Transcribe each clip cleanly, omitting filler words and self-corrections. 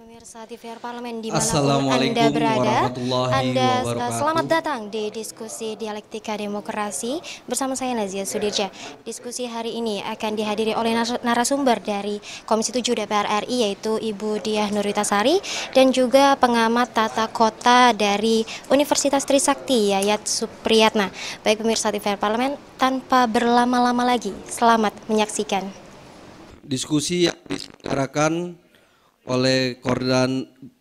Pemirsa TVR Parlemen dimanapun Assalamualaikum Anda berada, warahmatullahi wabarakatuh. selamat datang di diskusi dialektika demokrasi bersama saya Nazia Sudirja. Diskusi hari ini akan dihadiri oleh narasumber dari Komisi 7 DPR RI yaitu Ibu Diah Nurwitasari dan juga pengamat tata kota dari Universitas Trisakti Yayat Supriyatna. Baik pemirsa TVR Parlemen, tanpa berlama-lama lagi, selamat menyaksikan. Diskusi yang diselenggarakan oleh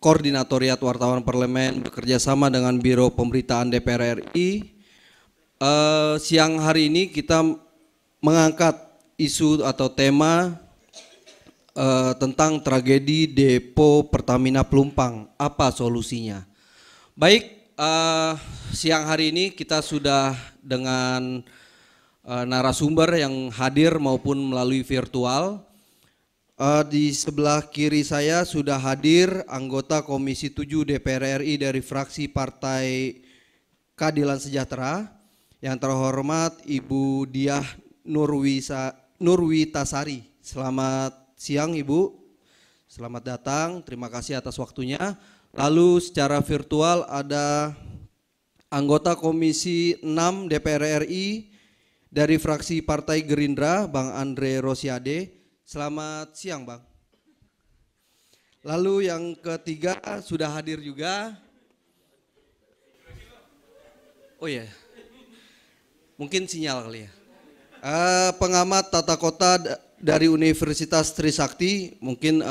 Koordinatoriat Wartawan Parlemen bekerja sama dengan Biro Pemberitaan DPR RI. Siang hari ini kita mengangkat isu atau tema tentang tragedi Depo Pertamina Pelumpang. Apa solusinya? Baik, siang hari ini kita sudah dengan narasumber yang hadir maupun melalui virtual. Di sebelah kiri saya sudah hadir anggota Komisi 7 DPR RI dari fraksi Partai Keadilan Sejahtera yang terhormat Ibu Diah Nurwitasari. Selamat siang Ibu, selamat datang, terima kasih atas waktunya. Lalu secara virtual ada anggota Komisi 6 DPR RI dari fraksi Partai Gerindra, Bang Andre Rosiade. Selamat siang Bang. Lalu yang ketiga sudah hadir juga. Oh ya, mungkin sinyal kali ya. Pengamat tata kota dari Universitas Trisakti, bukan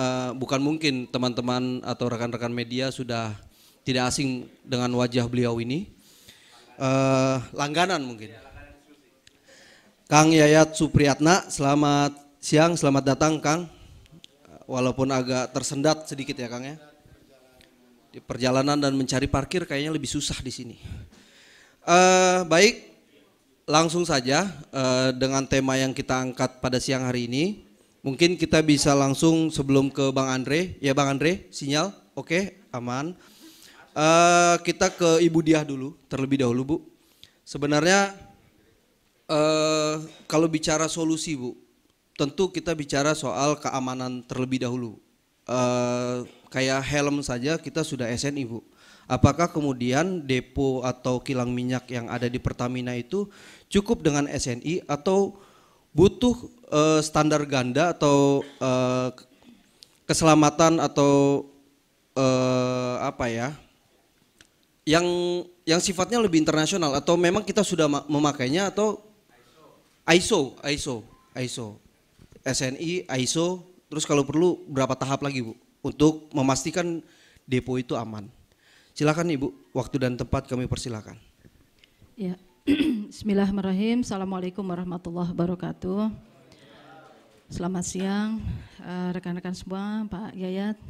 teman-teman atau rekan-rekan media sudah tidak asing dengan wajah beliau ini. Langganan mungkin. Kang Yayat Supriyatna, selamat siang, selamat datang Kang. Walaupun agak tersendat sedikit ya Kang ya. Di perjalanan dan mencari parkir kayaknya lebih susah di sini. Baik, langsung saja dengan tema yang kita angkat pada siang hari ini. Mungkin kita bisa langsung sebelum ke Bang Andre. Ya Bang Andre, sinyal? Oke, aman. Kita ke Ibu Diah dulu, terlebih dahulu Bu. Sebenarnya kalau bicara solusi Bu, tentu kita bicara soal keamanan terlebih dahulu. Kayak helm saja kita sudah SNI Bu. Apakah kemudian depo atau kilang minyak yang ada di Pertamina itu cukup dengan SNI atau butuh standar ganda atau keselamatan atau yang sifatnya lebih internasional, atau memang kita sudah memakainya atau ISO, SNI, ISO, terus kalau perlu berapa tahap lagi Bu untuk memastikan depo itu aman. Silakan Ibu, waktu dan tempat kami persilakan. Ya, Bismillahirrahmanirrahim. Assalamualaikum warahmatullahi wabarakatuh. Selamat siang rekan-rekan semua, Pak Yayat.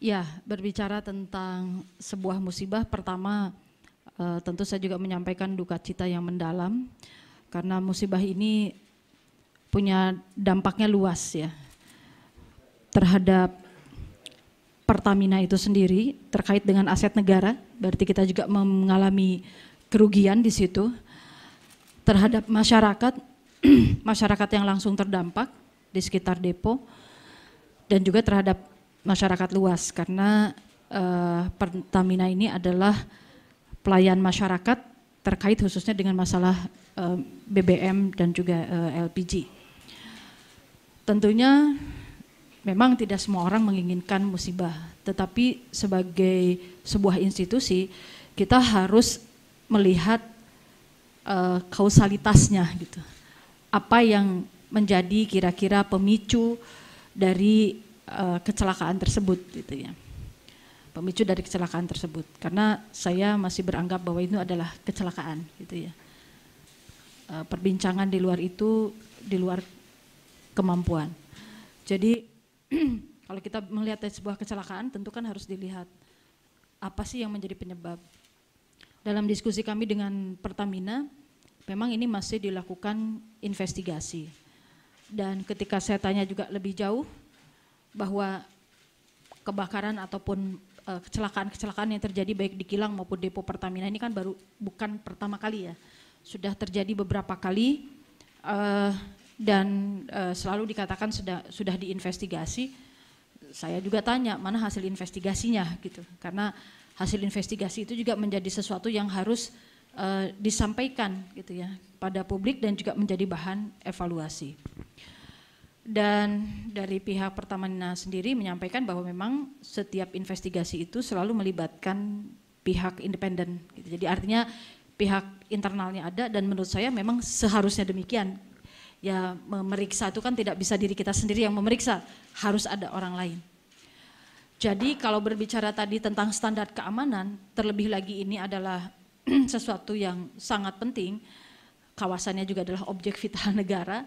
Ya, berbicara tentang sebuah musibah, pertama tentu saya juga menyampaikan duka cita yang mendalam karena musibah ini punya dampaknya luas ya terhadap Pertamina itu sendiri terkait dengan aset negara, berarti kita juga mengalami kerugian di situ terhadap masyarakat, masyarakat yang langsung terdampak di sekitar depo dan juga terhadap masyarakat luas karena Pertamina ini adalah pelayan masyarakat terkait khususnya dengan masalah BBM dan juga LPG. Tentunya memang tidak semua orang menginginkan musibah, tetapi sebagai sebuah institusi kita harus melihat kausalitasnya gitu. Apa yang menjadi kira-kira pemicu dari kecelakaan tersebut gitu ya. Pemicu dari kecelakaan tersebut, karena saya masih beranggap bahwa itu adalah kecelakaan gitu ya. Perbincangan di luar itu, di luar kemampuan. Jadi kalau kita melihat sebuah kecelakaan tentu kan harus dilihat apa sih yang menjadi penyebab. Dalam diskusi kami dengan Pertamina memang ini masih dilakukan investigasi. Dan ketika saya tanya juga lebih jauh bahwa kebakaran ataupun kecelakaan-kecelakaan yang terjadi baik di kilang maupun depo Pertamina ini kan bukan pertama kali ya. Sudah terjadi beberapa kali dan selalu dikatakan sudah diinvestigasi. saya juga tanya mana hasil investigasinya gitu, karena hasil investigasi itu juga menjadi sesuatu yang harus disampaikan gitu ya pada publik dan juga menjadi bahan evaluasi. Dan dari pihak Pertamina sendiri menyampaikan bahwa memang setiap investigasi itu selalu melibatkan pihak independen gitu. Jadi artinya pihak internalnya ada, dan menurut saya memang seharusnya demikian. Ya, memeriksa itu kan tidak bisa diri kita sendiri yang memeriksa, harus ada orang lain. Jadi kalau berbicara tadi tentang standar keamanan, terlebih lagi ini adalah sesuatu yang sangat penting, kawasannya juga adalah objek vital negara,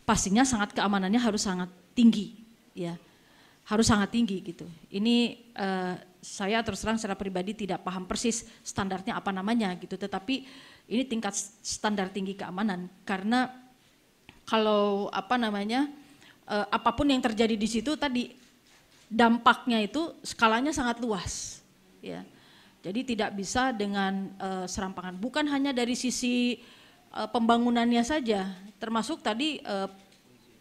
pastinya keamanannya harus sangat tinggi, ya, harus sangat tinggi gitu. Ini saya terus terang secara pribadi tidak paham persis standarnya apa namanya gitu, tetapi ini tingkat standar tinggi keamanan, karena kalau apapun yang terjadi di situ tadi dampaknya itu skalanya sangat luas, ya. Jadi tidak bisa dengan serampangan. Bukan hanya dari sisi pembangunannya saja, termasuk tadi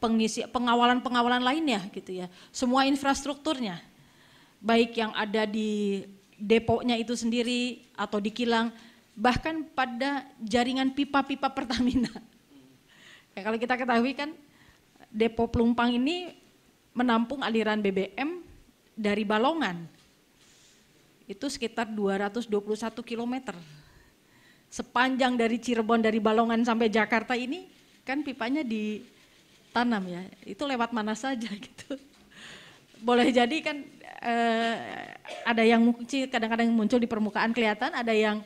pengawalan lainnya gitu ya. Semua infrastrukturnya, baik yang ada di deponya itu sendiri atau di kilang, bahkan pada jaringan pipa-pipa Pertamina. Ya, kalau kita ketahui kan depo Pelumpang ini menampung aliran BBM dari Balongan. Itu sekitar 221 km. Sepanjang dari Cirebon, dari Balongan sampai Jakarta ini kan pipanya ditanam ya. Itu lewat mana saja gitu. Boleh jadi kan ada yang kadang-kadang muncul di permukaan kelihatan, ada yang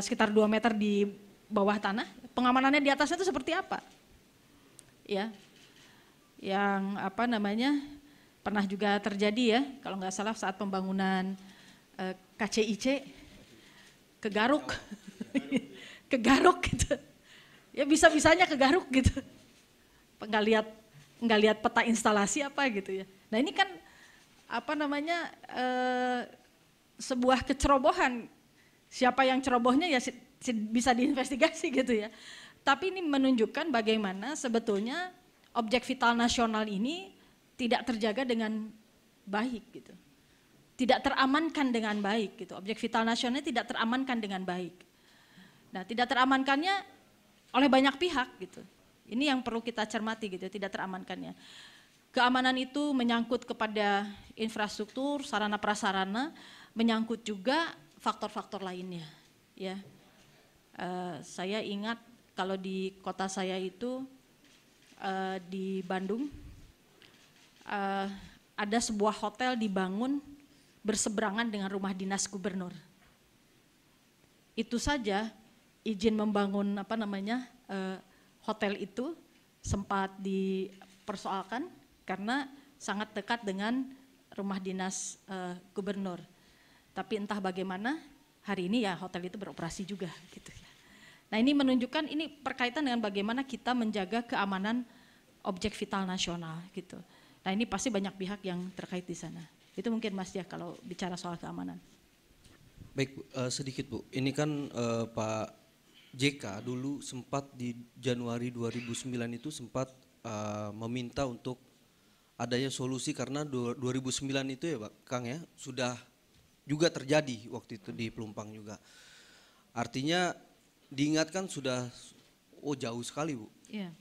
sekitar 2 meter di bawah tanah. Pengamanannya di atasnya itu seperti apa? Ya, yang pernah juga terjadi ya, kalau nggak salah saat pembangunan KCIC ke Garuk, ke Garuk gitu, ya bisa-bisanya ke Garuk gitu, nggak lihat peta instalasi apa gitu ya. Nah ini kan sebuah kecerobohan, siapa yang cerobohnya ya bisa diinvestigasi gitu ya. Tapi ini menunjukkan bagaimana sebetulnya objek vital nasional ini tidak terjaga dengan baik gitu. Tidak teramankan dengan baik gitu. Objek vital nasional tidak teramankan dengan baik. Nah, tidak teramankannya oleh banyak pihak gitu. Ini yang perlu kita cermati gitu, tidak teramankannya. Keamanan itu menyangkut kepada infrastruktur, sarana prasarana, menyangkut juga faktor-faktor lainnya ya. Saya ingat kalau di kota saya itu di Bandung ada sebuah hotel dibangun berseberangan dengan rumah dinas gubernur. Itu saja izin membangun hotel itu sempat dipersoalkan karena sangat dekat dengan rumah dinas gubernur. Tapi entah bagaimana hari ini ya hotel itu beroperasi juga gitu ya. Nah ini menunjukkan ini berkaitan dengan bagaimana kita menjaga keamanan objek vital nasional gitu. Nah ini pasti banyak pihak yang terkait di sana. Itu mungkin Mas ya kalau bicara soal keamanan. Baik, sedikit Bu. Ini kan Pak JK dulu sempat di Januari 2009 itu sempat meminta untuk adanya solusi karena 2009 itu ya Pak Kang ya sudah juga terjadi waktu itu di Pelumpang juga. Artinya diingatkan sudah jauh sekali Bu. Yeah.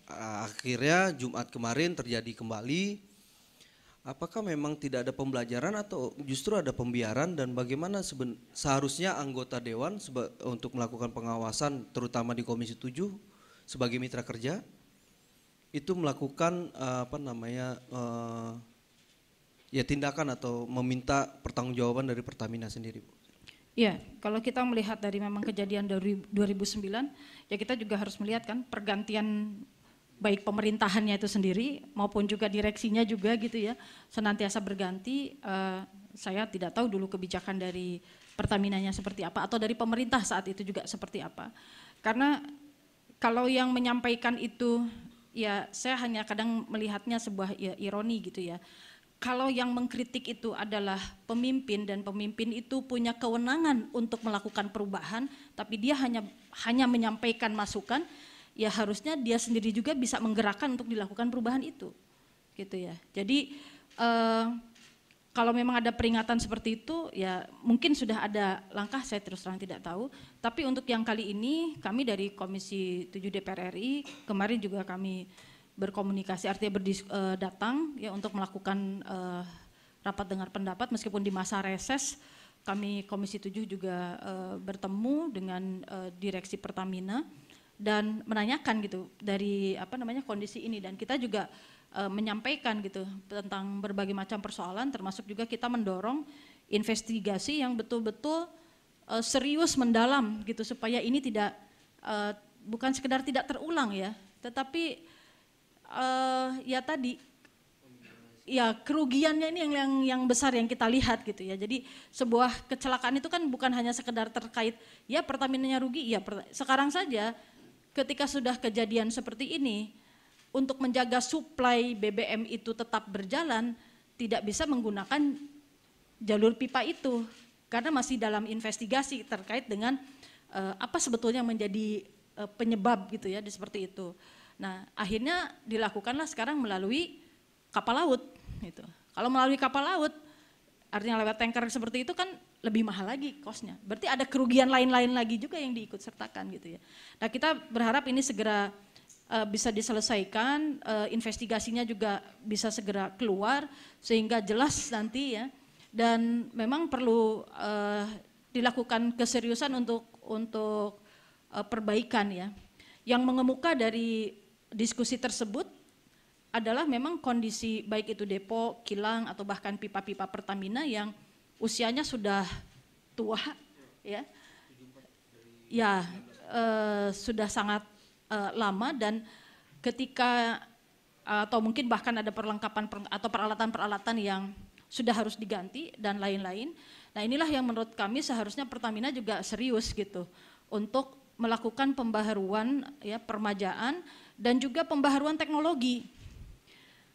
Akhirnya Jumat kemarin terjadi kembali. Apakah memang tidak ada pembelajaran atau justru ada pembiaran dan bagaimana seharusnya anggota dewan untuk melakukan pengawasan terutama di Komisi 7 sebagai mitra kerja itu melakukan tindakan atau meminta pertanggungjawaban dari Pertamina sendiri Bu. Ya, kalau kita melihat dari memang kejadian dari 2009, ya kita juga harus melihat kan pergantian baik pemerintahannya itu sendiri maupun juga direksinya juga gitu ya, senantiasa berganti. Saya tidak tahu dulu kebijakan dari Pertaminanya seperti apa atau dari pemerintah saat itu juga seperti apa. Karena kalau yang menyampaikan itu ya saya hanya kadang melihatnya sebuah ya, ironi gitu ya. Kalau yang mengkritik itu adalah pemimpin dan pemimpin itu punya kewenangan untuk melakukan perubahan, tapi dia hanya menyampaikan masukan, ya harusnya dia sendiri juga bisa menggerakkan untuk dilakukan perubahan itu, gitu ya. Jadi eh, kalau memang ada peringatan seperti itu, ya mungkin sudah ada langkah, saya terus terang tidak tahu. Tapi untuk yang kali ini, kami dari Komisi 7 DPR RI, kemarin juga kami berkomunikasi, artinya datang ya untuk melakukan rapat dengar pendapat, meskipun di masa reses, kami Komisi 7 juga bertemu dengan direksi Pertamina, dan menanyakan gitu dari kondisi ini, dan kita juga menyampaikan gitu tentang berbagai macam persoalan, termasuk juga kita mendorong investigasi yang betul-betul serius mendalam gitu, supaya ini tidak bukan sekedar tidak terulang ya, tetapi ya tadi ya kerugiannya ini yang besar yang kita lihat gitu ya. Jadi sebuah kecelakaan itu kan bukan hanya sekedar terkait ya Pertamina-nya rugi, ya sekarang saja ketika sudah kejadian seperti ini, untuk menjaga suplai BBM itu tetap berjalan, tidak bisa menggunakan jalur pipa itu, karena masih dalam investigasi terkait dengan apa sebetulnya menjadi penyebab gitu ya, seperti itu. Nah akhirnya dilakukanlah sekarang melalui kapal laut gitu. Kalau melalui kapal laut, artinya lewat tanker seperti itu kan lebih mahal lagi kosnya. Berarti ada kerugian lain-lain lagi juga yang diikut sertakan gitu ya. Nah kita berharap ini segera bisa diselesaikan, investigasinya juga bisa segera keluar sehingga jelas nanti ya, dan memang perlu dilakukan keseriusan untuk perbaikan ya. Yang mengemuka dari diskusi tersebut adalah memang kondisi baik itu depo, kilang atau bahkan pipa-pipa Pertamina yang usianya sudah tua ya. Ya, sudah sangat lama, dan ketika atau mungkin bahkan ada perlengkapan atau peralatan-peralatan yang sudah harus diganti dan lain-lain. Nah inilah yang menurut kami seharusnya Pertamina juga serius gitu untuk melakukan pembaharuan ya, permajaan dan juga pembaharuan teknologi.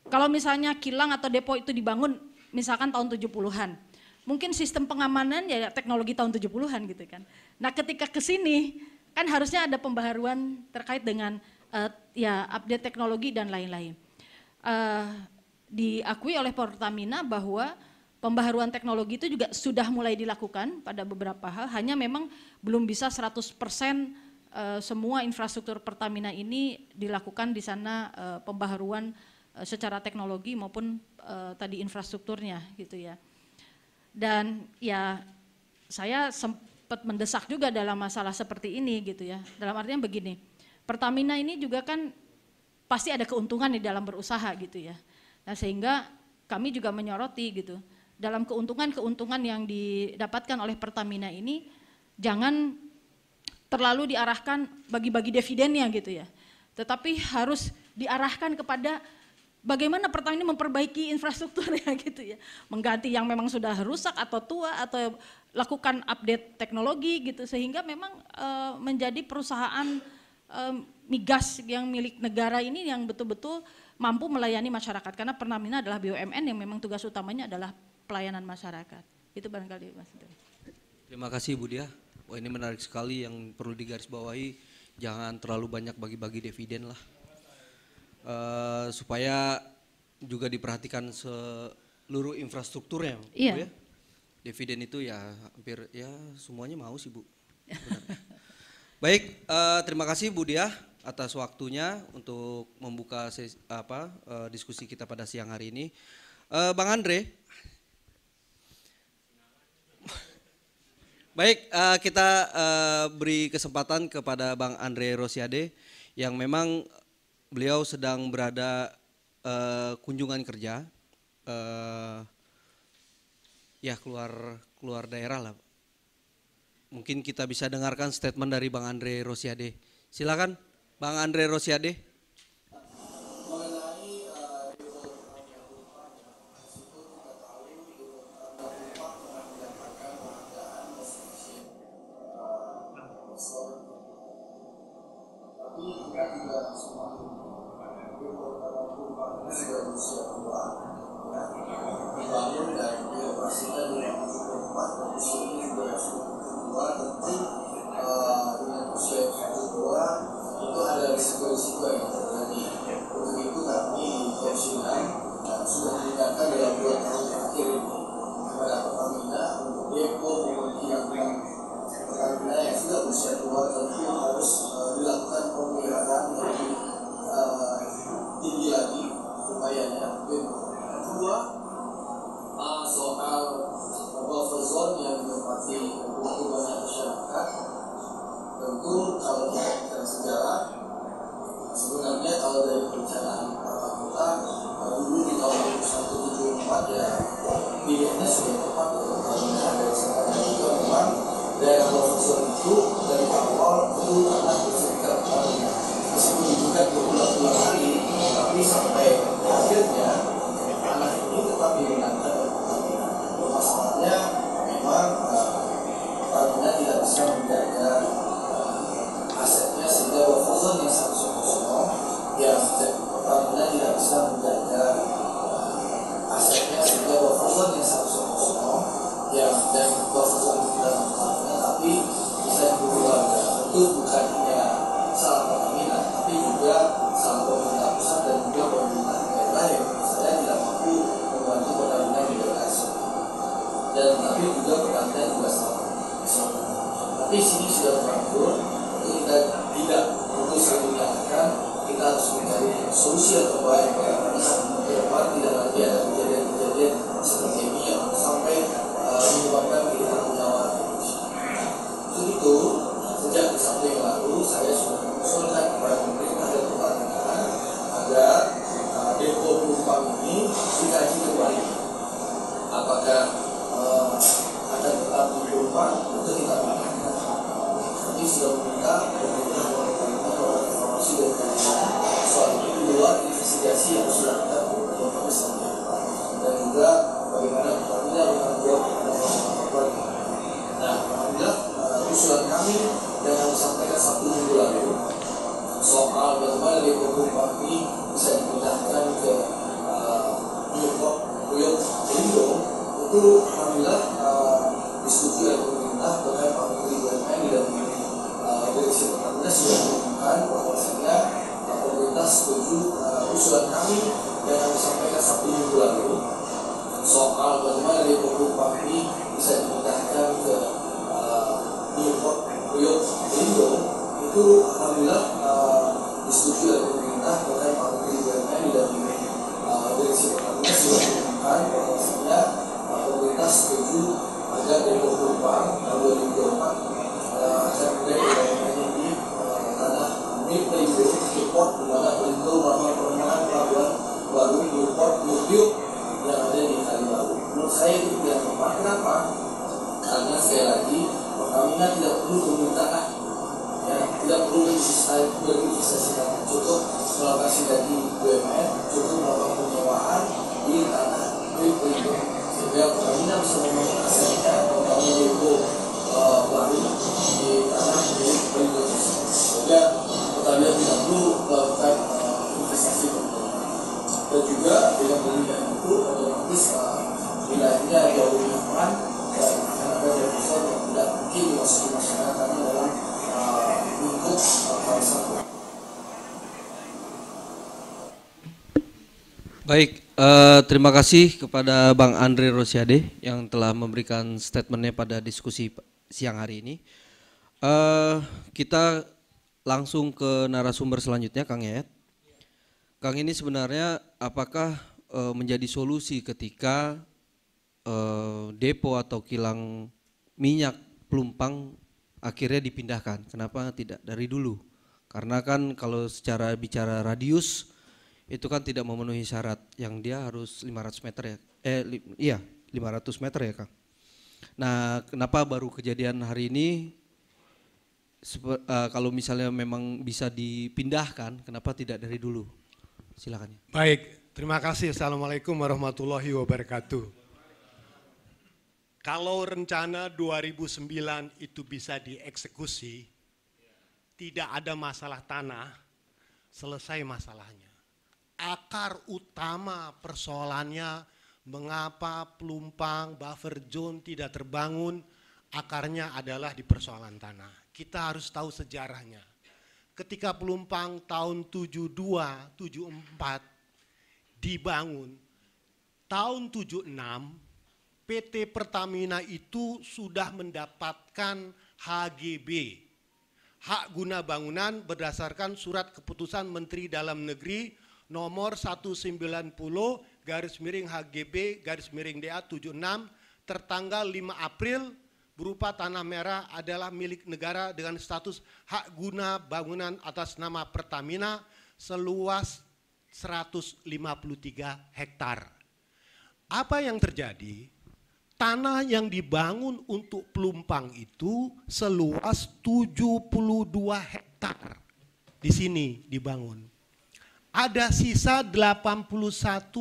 Kalau misalnya kilang atau depo itu dibangun misalkan tahun 70-an, mungkin sistem pengamanan ya teknologi tahun 70-an gitu kan. Nah ketika ke sini kan harusnya ada pembaharuan terkait dengan ya update teknologi dan lain-lain. Diakui oleh Pertamina bahwa pembaharuan teknologi itu juga sudah mulai dilakukan pada beberapa hal, hanya memang belum bisa 100% semua infrastruktur Pertamina ini dilakukan di sana pembaharuan secara teknologi maupun tadi infrastrukturnya gitu ya. Dan ya saya sempat mendesak juga dalam masalah seperti ini gitu ya. Dalam artian begini, Pertamina ini juga kan pasti ada keuntungan di dalam berusaha gitu ya. Nah sehingga kami juga menyoroti gitu, dalam keuntungan-keuntungan yang didapatkan oleh Pertamina ini jangan terlalu diarahkan bagi-bagi dividennya gitu ya. Tetapi harus diarahkan kepada bagaimana Pertamina memperbaiki infrastrukturnya gitu ya. Mengganti yang memang sudah rusak atau tua, atau lakukan update teknologi gitu, sehingga memang menjadi perusahaan migas yang milik negara ini yang betul-betul mampu melayani masyarakat, karena Pertamina adalah BUMN yang memang tugas utamanya adalah pelayanan masyarakat. Itu barangkali Mas. Terima kasih Bu Diah. Wah ini menarik sekali, yang perlu digarisbawahi jangan terlalu banyak bagi-bagi dividen lah. Supaya juga diperhatikan seluruh infrastrukturnya. Iya. Bu ya. Dividen itu ya hampir ya semuanya mau sih Bu. Baik, terima kasih Bu Diah atas waktunya untuk membuka diskusi kita pada siang hari ini. Bang Andre. Baik, kita beri kesempatan kepada Bang Andre Rosiade yang memang beliau sedang berada kunjungan kerja, ya keluar daerah lah. Mungkin kita bisa dengarkan statement dari Bang Andre Rosiade. Silakan Bang Andre Rosiade. itu ada risiko-risiko yang hormati begitu banyak masyarakat, tentu kalau kita bicara sejarah, sebenarnya kalau dari perencanaan tata kota dulu di tahun 1974 ya pilihannya sudah tepat karena dari sekarang juga memang daerah Longsor itu dari awal itu tanah bersertifikat pertanian meskipun digugat berulang-ulang kali, tapi sampai akhirnya tanah ini tetap digunakan oleh pertanian. Masalahnya memang pertamina tidak bisa menjaga asetnya sehingga wafosan yang seharusnya kosong, yang pertamina tidak bisa menjaga asetnya sehingga wafosan yang seharusnya kosong, yang dan wafosan tidak pertamina tapi bisa dikeluarkan. Tentu bukan hanya salah pertamina, tapi juga salah pemerintah pusat dan juga pemerintah daerah yang saya tidak mampu membantu pertamina di daerah dan tapi juga pertamina juga salah. Tapi sini sudah teratur, kita tidak perlu saling menyalahkan, kita harus mencari solusi yang terbaik karena ke depan tidak lagi ada kejadian-kejadian seperti ini yang sampai menyebabkan kehilangan nyawa Indonesia. Untuk itu, sejak di Sabtu yang lalu saya sudah mengusulkan kepada pemerintah dan pertamina agar depo Pelumpang ini dikaji kembali. Apakah akan tetap di Pelumpang untuk kita pindahkan? Kami sudah meminta pemerintah dan pertamina melakukan informasi dari kami soal itu di luar investigasi yang sudah kita lakukan bersama, dan juga bagaimana pertamina menanggung korban. Nah, alhamdulillah usulan kami yang kami sampaikan Sabtu minggu lalu soal bagaimana depo Pelumpang ini bisa dipindahkan ke Newport Puyo Lindung itu alhamdulillah disetujui oleh pemerintah terkait Pak Menteri BUMN dan Direksi Pertamina sudah mengumumkan bahwasanya pemerintah setuju usulan kami yang kami sampaikan Sabtu minggu lalu soal bagaimana depo Pelumpang ini bisa dipindahkan ke Newport Puyo Lindung itu alhamdulillah disetujui oleh pemerintah terkait Pak Menteri BUMN dan Direksi Pertamina sudah mengumumkan bahwasanya pemerintah setuju agar depo Pelumpang tahun 2024 akan mulai di tanah milik Newport di mana Pelindo melakukan pengembangan pelabuhan baru Newport Newport yang ada di Kalibaru. Menurut saya itu yang tepat. Kenapa? Karena sekali lagi Pertamina tidak perlu permintaan, ya, tidak perlu berinvestasi tanah, cukup melakukan sinergi BUMN, cukup melakukan penyewaan di tanah milik Pelindo. Sehingga Pertamina bisa membangun asetnya, membangun depo baru di tanah milik Pelindo. Sehingga Pertamina tidak perlu melakukan investasi pertanian. Dan juga dengan pemilihan itu otomatis wilayahnya jauh lebih aman dan akan ada deposan yang tidak mungkin dimasuki masyarakatnya dalam lingkup kawasan. Baik, terima kasih kepada Bang Andre Rosiade yang telah memberikan statementnya pada diskusi siang hari ini. Kita langsung ke narasumber selanjutnya, Kang Yayat. Kang, ini sebenarnya apakah menjadi solusi ketika depo atau kilang minyak Pelumpang akhirnya dipindahkan? Kenapa tidak dari dulu? Karena kan kalau secara bicara radius itu kan tidak memenuhi syarat yang dia harus 500 meter ya. 500 meter ya, Kang. Nah, kenapa baru kejadian hari ini? Kalau misalnya memang bisa dipindahkan, kenapa tidak dari dulu? Silakan. Baik, terima kasih. Assalamualaikum warahmatullahi wabarakatuh. Kalau rencana 2009 itu bisa dieksekusi, tidak ada masalah tanah, selesai masalahnya. Akar utama persoalannya mengapa Pelumpang buffer zone tidak terbangun, akarnya adalah di persoalan tanah. Kita harus tahu sejarahnya. Ketika Pelumpang tahun 72-74 dibangun, tahun 76 PT Pertamina itu sudah mendapatkan HGB, hak guna bangunan berdasarkan surat keputusan Menteri Dalam Negeri nomor 190 garis miring HGB garis miring DA 76 tertanggal 5 April berupa tanah merah adalah milik negara dengan status hak guna bangunan atas nama Pertamina seluas 153 hektar. Apa yang terjadi? Tanah yang dibangun untuk Pelumpang itu seluas 72 hektar. Di sini dibangun. Ada sisa 81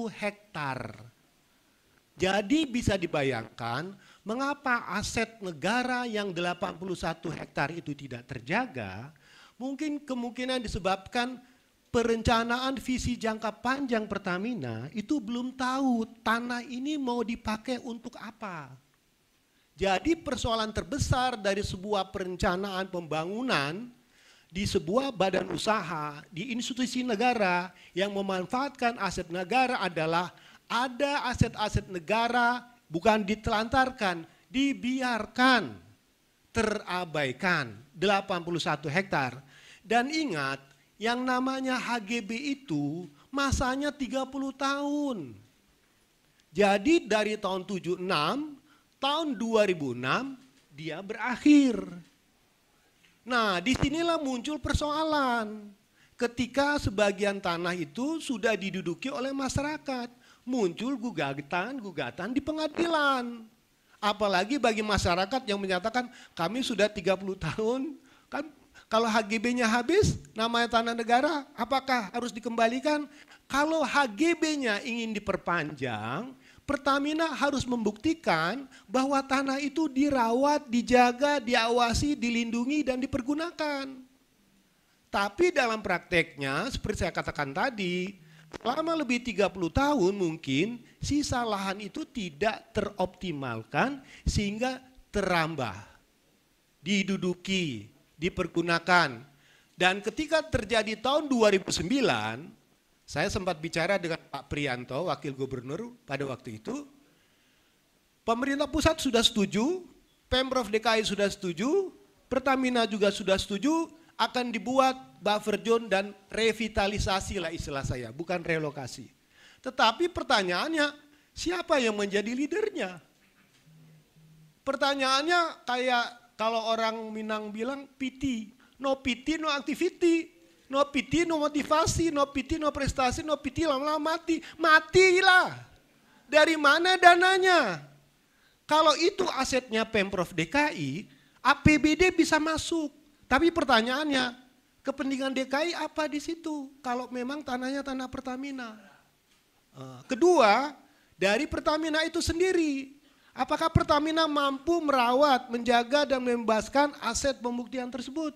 hektar. Jadi bisa dibayangkan mengapa aset negara yang 81 hektar itu tidak terjaga, mungkin kemungkinan disebabkan perencanaan visi jangka panjang Pertamina itu belum tahu tanah ini mau dipakai untuk apa. Jadi persoalan terbesar dari sebuah perencanaan pembangunan di sebuah badan usaha, di institusi negara yang memanfaatkan aset negara adalah ada aset-aset negara bukan ditelantarkan, dibiarkan, terabaikan 81 hektar. Dan ingat, yang namanya HGB itu masanya 30 tahun. Jadi dari tahun 76, tahun 2006 dia berakhir. Nah, disinilah muncul persoalan. Ketika sebagian tanah itu sudah diduduki oleh masyarakat, muncul gugatan di pengadilan. Apalagi bagi masyarakat yang menyatakan kami sudah 30 tahun, kan kalau HGB-nya habis, namanya tanah negara, apakah harus dikembalikan? Kalau HGB-nya ingin diperpanjang, Pertamina harus membuktikan bahwa tanah itu dirawat, dijaga, diawasi, dilindungi, dan dipergunakan. Tapi dalam prakteknya, seperti saya katakan tadi, selama lebih 30 tahun mungkin sisa lahan itu tidak teroptimalkan sehingga terambah, diduduki, dipergunakan. Dan ketika terjadi tahun 2009, saya sempat bicara dengan Pak Prianto, Wakil Gubernur pada waktu itu, pemerintah pusat sudah setuju, Pemprov DKI sudah setuju, Pertamina juga sudah setuju, akan dibuat buffer zone dan revitalisasi lah istilah saya, bukan relokasi. Tetapi pertanyaannya, siapa yang menjadi leadernya? Pertanyaannya kayak kalau orang Minang bilang PT, no PT, no activity, no PT, no motivasi, no PT, no prestasi, no PT, lama-lama mati. Matilah. Dari mana dananya? Kalau itu asetnya Pemprov DKI, APBD bisa masuk. Tapi pertanyaannya, kepentingan DKI apa di situ? Kalau memang tanahnya tanah Pertamina. Kedua, dari Pertamina itu sendiri. Apakah Pertamina mampu merawat, menjaga, dan membebaskan aset pembuktian tersebut?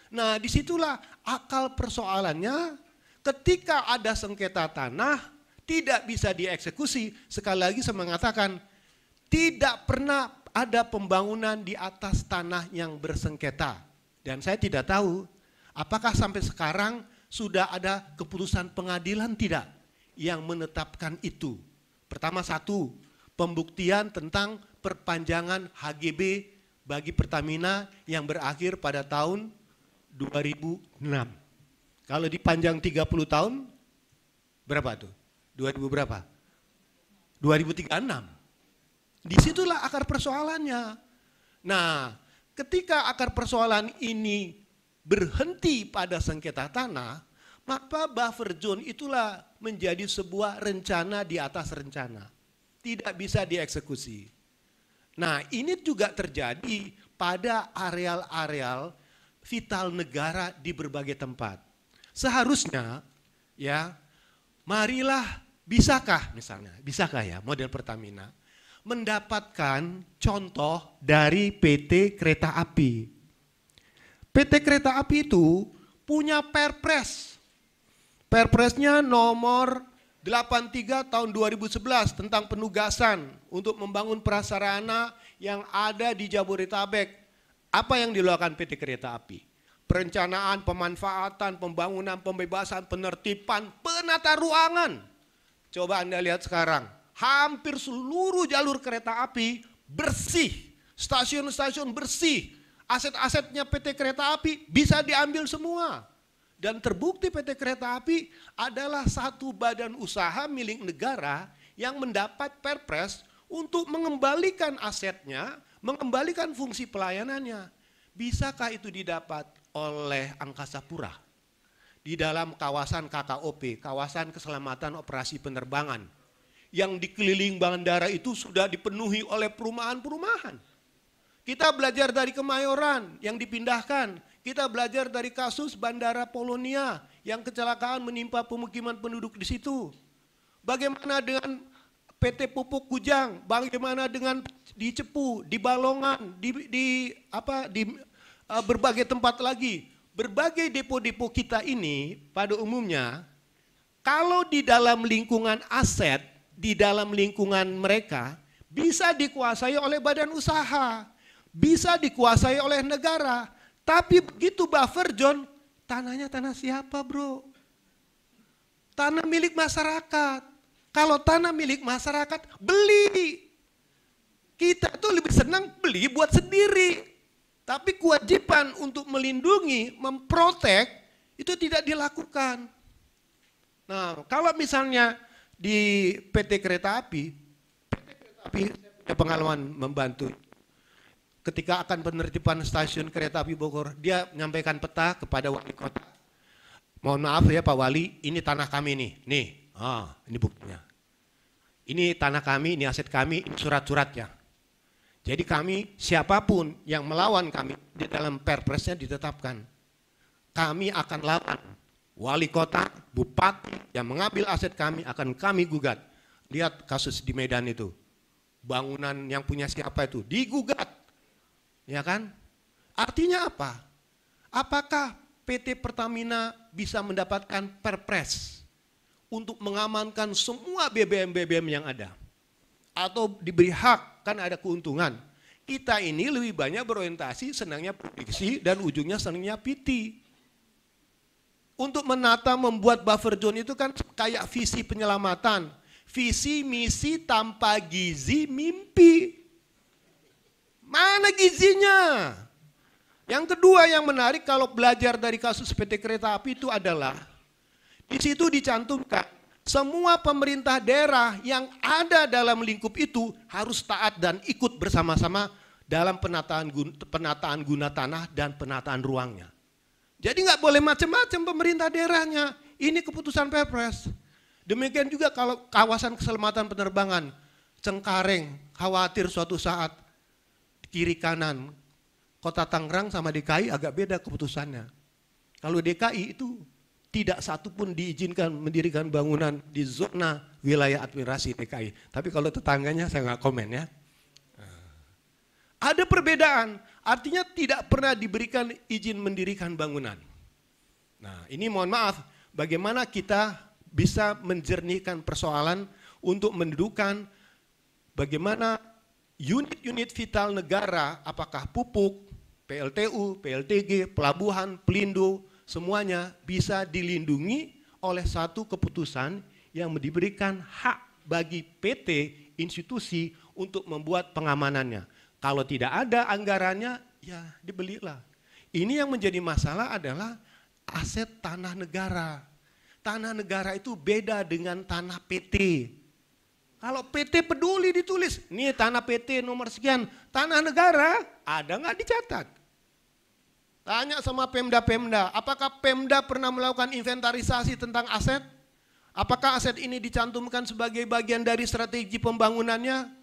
Nah, disitulah akal persoalannya. Ketika ada sengketa tanah, tidak bisa dieksekusi. Sekali lagi saya mengatakan, tidak pernah ada pembangunan di atas tanah yang bersengketa. Dan saya tidak tahu apakah sampai sekarang sudah ada keputusan pengadilan tidak yang menetapkan itu. Pertama satu, pembuktian tentang perpanjangan HGB bagi Pertamina yang berakhir pada tahun 2006. Kalau dipanjang 30 tahun, berapa tuh? 2000 berapa? 2036. Disitulah akar persoalannya. Nah, ketika akar persoalan ini berhenti pada sengketa tanah, maka buffer zone itulah menjadi sebuah rencana di atas rencana. Tidak bisa dieksekusi. Nah, ini juga terjadi pada areal-areal vital negara di berbagai tempat. Seharusnya, ya, marilah bisakah ya model Pertamina mendapatkan contoh dari PT Kereta Api. PT Kereta Api itu punya Perpres. Perpresnya nomor 83 tahun 2011 tentang penugasan untuk membangun prasarana yang ada di Jabodetabek. Apa yang dilakukan PT Kereta Api? Perencanaan, pemanfaatan, pembangunan, pembebasan, penertiban, penata ruangan. Coba Anda lihat sekarang. Hampir seluruh jalur kereta api bersih, stasiun-stasiun bersih, aset-asetnya PT Kereta Api bisa diambil semua. Dan terbukti PT Kereta Api adalah satu badan usaha milik negara yang mendapat Perpres untuk mengembalikan asetnya mengembalikan fungsi pelayanannya. Bisakah itu didapat oleh Angkasa Pura di dalam kawasan KKOP, kawasan keselamatan operasi penerbangan, yang dikeliling bandara itu sudah dipenuhi oleh perumahan-perumahan. Kita belajar dari Kemayoran yang dipindahkan, kita belajar dari kasus Bandara Polonia yang kecelakaan menimpa pemukiman penduduk di situ. Bagaimana dengan PT Pupuk Kujang, bagaimana dengan di Cepu, di Balongan, di berbagai tempat lagi. Berbagai depo-depo kita ini pada umumnya, kalau di dalam lingkungan aset, di dalam lingkungan mereka, bisa dikuasai oleh badan usaha, bisa dikuasai oleh negara. Tapi begitu buffer zone, tanahnya tanah siapa bro? Tanah milik masyarakat. Kalau tanah milik masyarakat, beli. Kita tuh lebih senang beli buat sendiri. Tapi kewajiban untuk melindungi, memprotek, itu tidak dilakukan. Nah, kalau misalnya di PT Kereta Api saya punya pengalaman membantu. Ketika akan penertiban stasiun kereta api Bogor, dia menyampaikan peta kepada wali kota. Mohon maaf ya Pak Wali, ini tanah kami nih, ini buktinya. Ini tanah kami, ini aset kami, ini surat-suratnya. Jadi kami, siapapun yang melawan kami, di dalam perpresnya ditetapkan. Kami akan lawan. Wali kota, bupati yang mengambil aset kami akan kami gugat. Lihat kasus di Medan itu. Bangunan yang punya siapa itu, digugat. Ya kan? Artinya apa? Apakah PT Pertamina bisa mendapatkan perpres untuk mengamankan semua BBM-BBM yang ada? Atau diberi hak, kan ada keuntungan. Kita ini lebih banyak berorientasi senangnya produksi dan ujungnya senangnya PT. Untuk menata membuat buffer zone itu kan kayak visi penyelamatan. Visi misi tanpa gizi mimpi. Mana gizinya? Yang kedua yang menarik kalau belajar dari kasus PT Kereta Api itu adalah di situ dicantumkan semua pemerintah daerah yang ada dalam lingkup itu harus taat dan ikut bersama-sama dalam penataan guna tanah dan penataan ruangnya. Jadi nggak boleh macam-macam pemerintah daerahnya. Ini keputusan Perpres. Demikian juga kalau kawasan keselamatan penerbangan Cengkareng khawatir suatu saat kiri kanan Kota Tangerang sama DKI agak beda keputusannya. Kalau DKI itu tidak satu pun diizinkan mendirikan bangunan di zona wilayah administrasi DKI. Tapi kalau tetangganya saya nggak komen ya. Ada perbedaan, artinya tidak pernah diberikan izin mendirikan bangunan. Nah ini mohon maaf, bagaimana kita bisa menjernihkan persoalan untuk mendudukan bagaimana unit-unit vital negara, apakah pupuk, PLTU, PLTG, pelabuhan, Pelindo, semuanya bisa dilindungi oleh satu keputusan yang diberikan hak bagi PT, institusi untuk membuat pengamanannya. Kalau tidak ada anggarannya, ya dibelilah. Ini yang menjadi masalah adalah aset tanah negara. Tanah negara itu beda dengan tanah PT. Kalau PT peduli ditulis, nih tanah PT nomor sekian, tanah negara ada nggak dicatat? Tanya sama Pemda-Pemda, apakah Pemda pernah melakukan inventarisasi tentang aset? Apakah aset ini dicantumkan sebagai bagian dari strategi pembangunannya?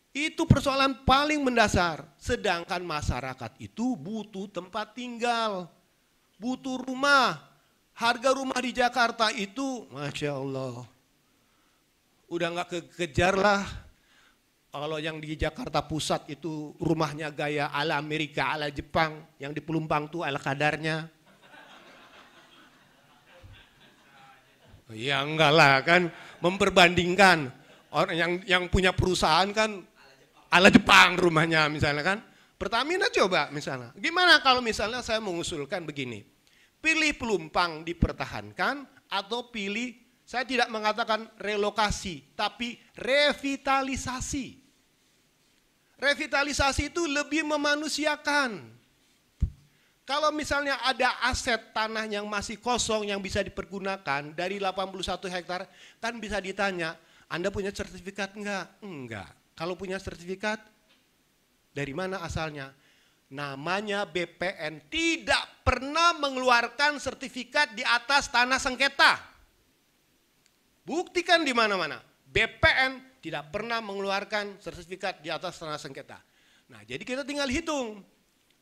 Itu persoalan paling mendasar. Sedangkan masyarakat itu butuh tempat tinggal, butuh rumah. Harga rumah di Jakarta itu, Masya Allah, udah nggak kekejar lah. Kalau yang di Jakarta Pusat itu rumahnya gaya ala Amerika, ala Jepang, yang di Pelumpang tuh ala kadarnya. Ya enggak lah kan, memperbandingkan orang yang punya perusahaan kan ala Jepang rumahnya misalnya kan. Pertamina coba misalnya, gimana kalau misalnya saya mengusulkan begini, pilih Pelumpang dipertahankan atau pilih, saya tidak mengatakan relokasi, tapi revitalisasi. Revitalisasi itu lebih memanusiakan. Kalau misalnya ada aset tanah yang masih kosong yang bisa dipergunakan dari 81 hektar, kan bisa ditanya, Anda punya sertifikat enggak? Enggak. Kalau punya sertifikat, Dari mana asalnya? Namanya BPN tidak pernah mengeluarkan sertifikat di atas tanah sengketa. Buktikan di mana-mana. BPN tidak pernah mengeluarkan sertifikat di atas tanah sengketa. Nah, jadi kita tinggal hitung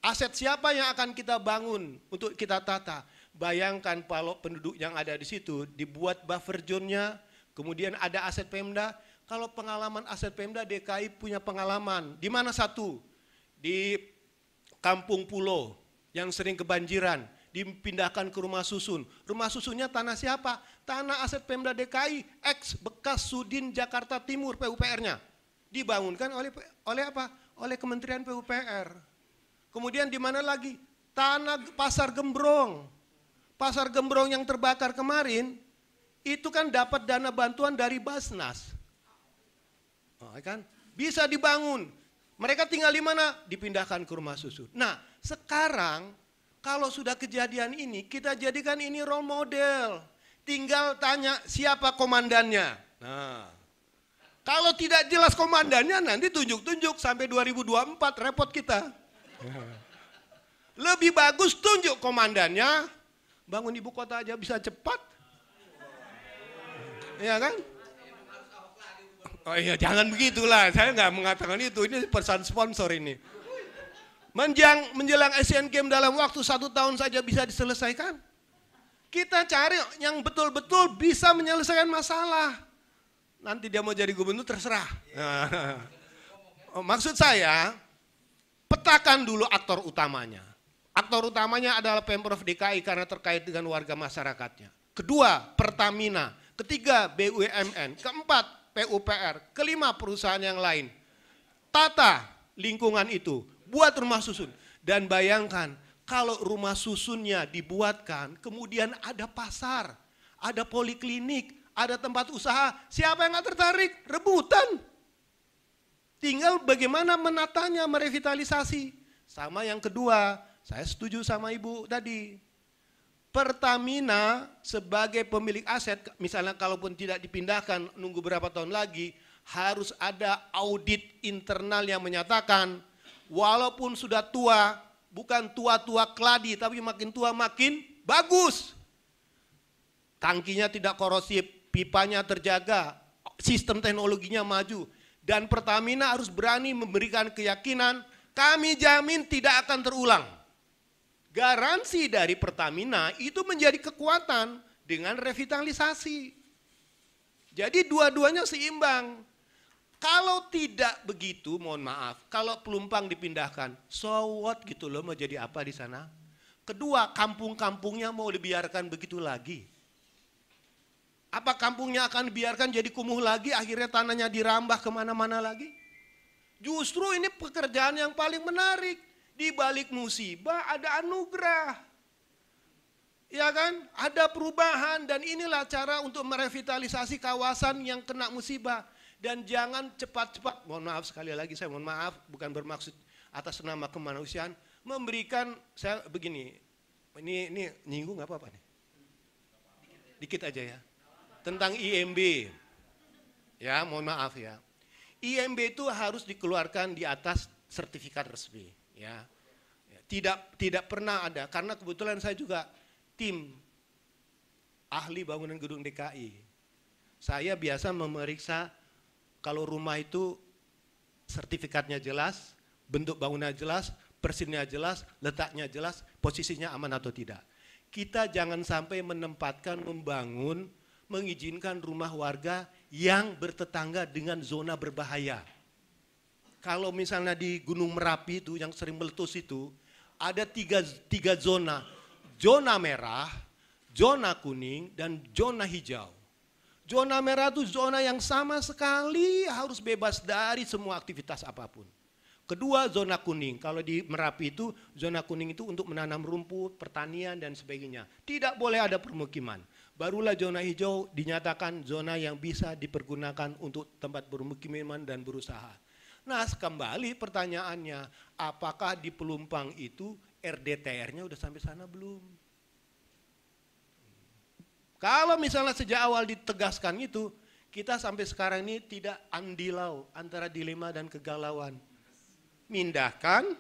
aset siapa yang akan kita bangun untuk kita tata. Bayangkan kalau penduduk yang ada di situ dibuat buffer zone-nya, kemudian ada aset Pemda. Kalau pengalaman aset Pemda, DKI punya pengalaman. Di mana satu? Di Kampung Pulo yang sering kebanjiran, dipindahkan ke rumah susun. Rumah susunnya tanah siapa? Tanah aset Pemda DKI, ex bekas Sudin Jakarta Timur PUPR-nya. Dibangunkan oleh apa? Oleh Kementerian PUPR. Kemudian di mana lagi? Tanah Pasar Gembrong. Pasar Gembrong yang terbakar kemarin, itu kan dapat dana bantuan dari Basnas. Oh, kan? Bisa dibangun. Mereka tinggal di mana? Dipindahkan ke rumah susun. Nah, sekarang kalau sudah kejadian ini, kita jadikan ini role model. Tinggal tanya siapa komandannya. Nah, kalau tidak jelas komandannya, nanti tunjuk-tunjuk sampai 2024 repot kita. Lebih bagus tunjuk komandannya, bangun ibu kota aja bisa cepat. Iya kan? Oh iya, jangan begitulah, saya nggak mengatakan itu, ini pesan sponsor ini. Menjelang Asian Games dalam waktu 1 tahun saja bisa diselesaikan. Kita cari yang betul-betul bisa menyelesaikan masalah. Nanti dia mau jadi gubernur terserah. Maksud saya, petakan dulu aktor utamanya. Aktor utamanya adalah Pemprov DKI karena terkait dengan warga masyarakatnya. Kedua, Pertamina. Ketiga, BUMN. Keempat, PUPR, kelima perusahaan yang lain. Tata lingkungan itu, buat rumah susun. Dan bayangkan kalau rumah susunnya dibuatkan, kemudian ada pasar, ada poliklinik, ada tempat usaha, siapa yang gak tertarik? Rebutan. Tinggal bagaimana menatanya, merevitalisasi. Sama yang kedua, saya setuju sama ibu tadi. Pertamina sebagai pemilik aset, misalnya kalaupun tidak dipindahkan nunggu berapa tahun lagi, harus ada audit internal yang menyatakan walaupun sudah tua, bukan tua-tua keladi, tapi makin tua makin bagus. Tangkinya tidak korosif, pipanya terjaga, sistem teknologinya maju. Dan Pertamina harus berani memberikan keyakinan, kami jamin tidak akan terulang. Garansi dari Pertamina itu menjadi kekuatan dengan revitalisasi. Jadi dua-duanya seimbang. Kalau tidak begitu, mohon maaf, kalau Pelumpang dipindahkan, so what gitu loh, mau jadi apa di sana? Kedua, kampung-kampungnya mau dibiarkan begitu lagi. Apa kampungnya akan dibiarkan jadi kumuh lagi, akhirnya tanahnya dirambah kemana-mana lagi? Justru ini pekerjaan yang paling menarik. Di balik musibah ada anugerah. Ya kan? Ada perubahan dan inilah cara untuk merevitalisasi kawasan yang kena musibah. Dan jangan cepat-cepat, mohon maaf sekali lagi saya mohon maaf, bukan bermaksud atas nama kemanusiaan, memberikan, saya begini, ini nyinggung apa nih? Dikit aja ya. Tentang IMB. Ya, mohon maaf ya. IMB itu harus dikeluarkan di atas sertifikat resmi. Ya, tidak pernah ada karena kebetulan saya juga tim ahli bangunan gedung DKI. Saya biasa memeriksa kalau rumah itu sertifikatnya jelas, bentuk bangunannya jelas, persinnya jelas, letaknya jelas, posisinya aman atau tidak. Kita jangan sampai menempatkan, membangun, mengizinkan rumah warga yang bertetangga dengan zona berbahaya. Kalau misalnya di Gunung Merapi itu yang sering meletus itu, ada tiga zona. Zona merah, zona kuning, dan zona hijau. Zona merah itu zona yang sama sekali harus bebas dari semua aktivitas apapun. Kedua, zona kuning. Kalau di Merapi itu, zona kuning itu untuk menanam rumput, pertanian, dan sebagainya. Tidak boleh ada permukiman. Barulah zona hijau dinyatakan zona yang bisa dipergunakan untuk tempat permukiman dan berusaha. Nah, kembali pertanyaannya, apakah di Pelumpang itu RDTR-nya udah sampai sana belum? Kalau misalnya sejak awal ditegaskan itu, kita sampai sekarang ini tidak andilau antara dilema dan kegalauan. mindahkan,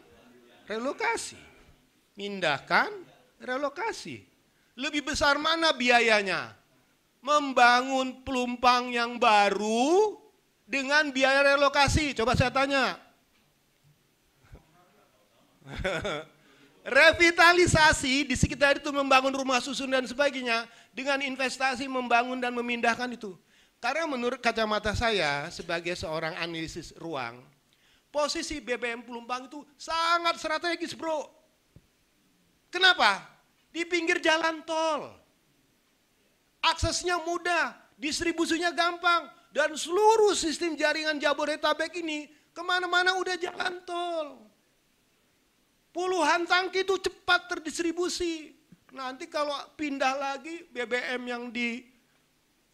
relokasi. Mindahkan, relokasi. Lebih besar mana biayanya? Membangun pelumpang yang baru dengan biaya relokasi. Coba saya tanya. Revitalisasi di sekitar itu membangun rumah susun dan sebagainya dengan investasi membangun dan memindahkan itu. Karena menurut kacamata saya sebagai seorang analisis ruang, posisi BBM Pelumpang itu sangat strategis, bro. Kenapa? Di pinggir jalan tol. Aksesnya mudah, distribusinya gampang, dan seluruh sistem jaringan Jabodetabek ini kemana-mana udah jalan tol. Puluhan tangki itu cepat terdistribusi. Nanti kalau pindah lagi BBM yang di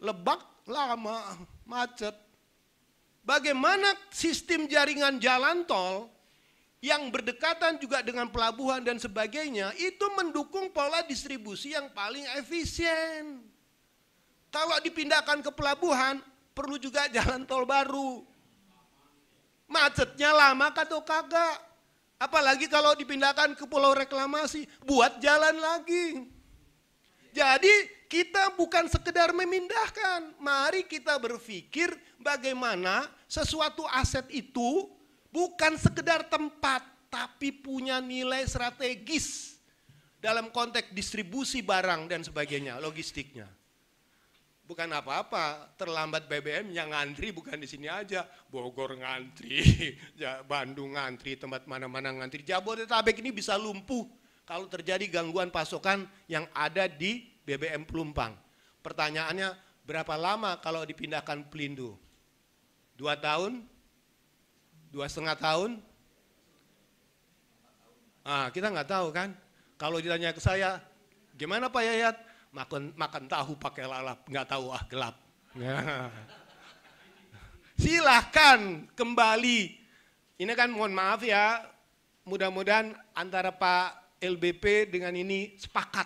Lebak lama, macet. Bagaimana sistem jaringan jalan tol yang berdekatan juga dengan pelabuhan dan sebagainya itu mendukung pola distribusi yang paling efisien. Kalau dipindahkan ke pelabuhan perlu juga jalan tol baru. Macetnya lama atau kagak? Apalagi kalau dipindahkan ke pulau reklamasi, buat jalan lagi. Jadi kita bukan sekedar memindahkan, mari kita berpikir bagaimana sesuatu aset itu bukan sekedar tempat, tapi punya nilai strategis dalam konteks distribusi barang dan sebagainya, logistiknya. Bukan apa-apa, terlambat BBM yang ngantri bukan di sini aja. Bogor ngantri, Bandung ngantri, tempat mana-mana ngantri. Jabodetabek ini bisa lumpuh kalau terjadi gangguan pasokan yang ada di BBM Pelumpang. Pertanyaannya, berapa lama kalau dipindahkan Pelindo? 2 tahun? 2,5 tahun? Ah, kita nggak tahu kan? Kalau ditanya ke saya, gimana Pak Yayat? Makan tahu pakai lalap, nggak tahu gelap. Silahkan kembali. Ini kan mohon maaf ya, mudah-mudahan antara Pak LBP dengan ini sepakat.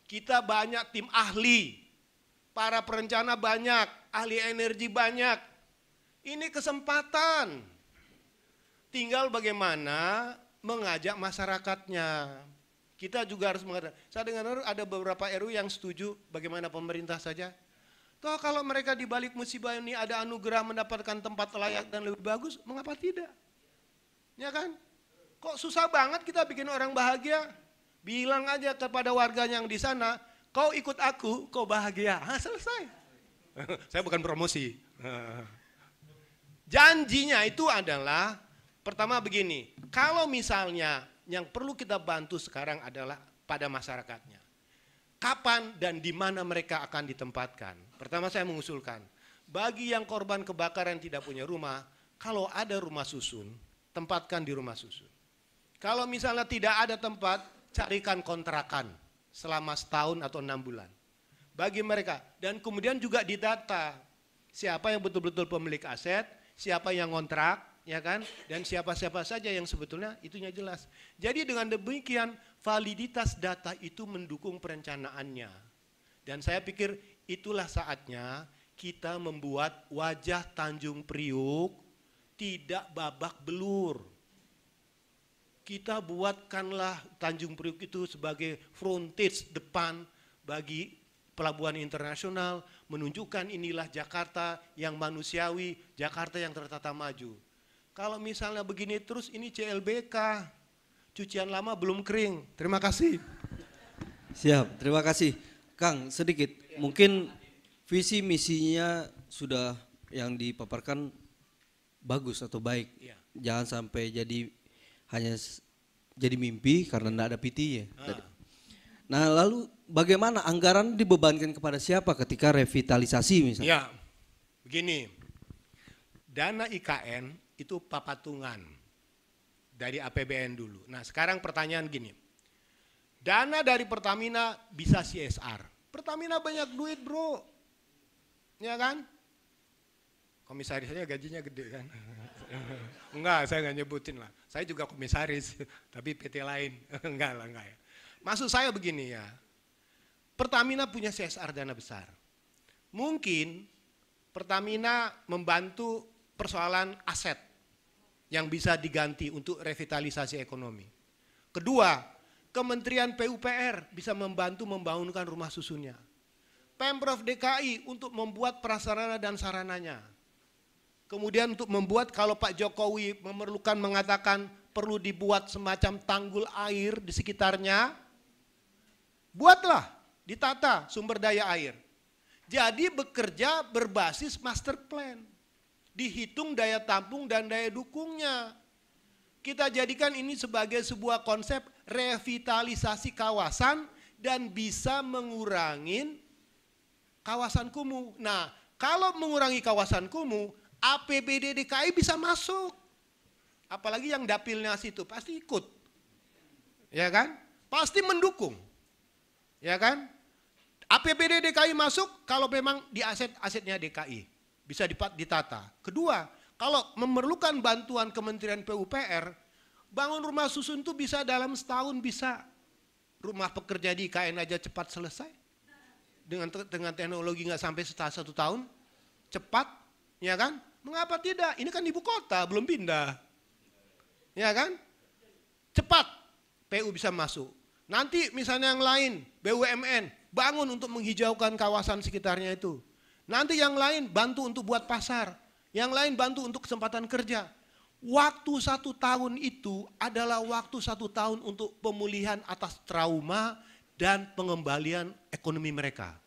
Kita banyak tim ahli, para perencana banyak, ahli energi banyak. Ini kesempatan. Tinggal bagaimana mengajak masyarakatnya. Kita juga harus mengatakan, saya dengar ada beberapa RU yang setuju bagaimana pemerintah saja. Toh kalau mereka di balik musibah ini ada anugerah mendapatkan tempat layak dan lebih bagus, mengapa tidak? Ya kan? Kok susah banget kita bikin orang bahagia? Bilang aja kepada warga yang di sana, kau ikut aku, kau bahagia. Selesai. Saya bukan promosi. Janjinya itu adalah, pertama begini, kalau misalnya yang perlu kita bantu sekarang adalah pada masyarakatnya. Kapan dan di mana mereka akan ditempatkan? Pertama saya mengusulkan, bagi yang korban kebakaran tidak punya rumah, kalau ada rumah susun, tempatkan di rumah susun. Kalau misalnya tidak ada tempat, carikan kontrakan selama setahun atau 6 bulan. Bagi mereka, dan kemudian juga didata siapa yang betul-betul pemilik aset, siapa yang ngontrak, ya kan? Dan siapa-siapa saja yang sebetulnya itunya jelas. Jadi dengan demikian validitas data itu mendukung perencanaannya. Dan saya pikir itulah saatnya kita membuat wajah Tanjung Priuk tidak babak belur. Kita buatkanlah Tanjung Priuk itu sebagai frontage depan bagi pelabuhan internasional, menunjukkan inilah Jakarta yang manusiawi, Jakarta yang tertata maju. Kalau misalnya begini terus ini CLBK, cucian lama belum kering. Terima kasih. Siap, terima kasih. Kang, sedikit, mungkin visi misinya sudah yang dipaparkan bagus atau baik. Ya. Jangan sampai hanya jadi mimpi karena tidak ada PT-nya. Nah lalu bagaimana anggaran dibebankan kepada siapa ketika revitalisasi misalnya? Ya, begini, dana IKN itu papatungan dari APBN dulu. Nah sekarang pertanyaan gini, dana dari Pertamina bisa CSR. Pertamina banyak duit bro, ya kan? Komisarisnya gajinya gede kan? Enggak, saya nggak nyebutin lah. Saya juga komisaris, tapi PT lain. Enggak lah, enggak ya. Maksud saya begini ya, Pertamina punya CSR dana besar. Mungkin Pertamina membantu persoalan aset, yang bisa diganti untuk revitalisasi ekonomi. Kedua, Kementerian PUPR bisa membantu membangunkan rumah susunnya. Pemprov DKI untuk membuat prasarana dan sarananya. Kemudian untuk membuat, kalau Pak Jokowi memerlukan mengatakan perlu dibuat semacam tanggul air di sekitarnya, buatlah, ditata sumber daya air. Jadi bekerja berbasis master plan. Dihitung daya tampung dan daya dukungnya. Kita jadikan ini sebagai sebuah konsep revitalisasi kawasan dan bisa mengurangi kawasan kumuh. Nah, kalau mengurangi kawasan kumuh, APBD DKI bisa masuk. Apalagi yang dapilnya situ pasti ikut. Ya kan? Pasti mendukung. Ya kan? APBD DKI masuk kalau memang di aset-asetnya DKI. Bisa ditata. Kedua, kalau memerlukan bantuan Kementerian PUPR, bangun rumah susun itu bisa dalam setahun bisa. Rumah pekerja di IKN aja cepat selesai. Dengan teknologi nggak sampai 1 tahun. Cepat, ya kan? Mengapa tidak? Ini kan ibu kota, belum pindah. Ya kan? Cepat PU bisa masuk. Nanti misalnya yang lain, BUMN, bangun untuk menghijaukan kawasan sekitarnya itu. Nanti yang lain bantu untuk buat pasar. Yang lain bantu untuk kesempatan kerja. Waktu 1 tahun itu adalah waktu 1 tahun untuk pemulihan atas trauma dan pengembalian ekonomi mereka.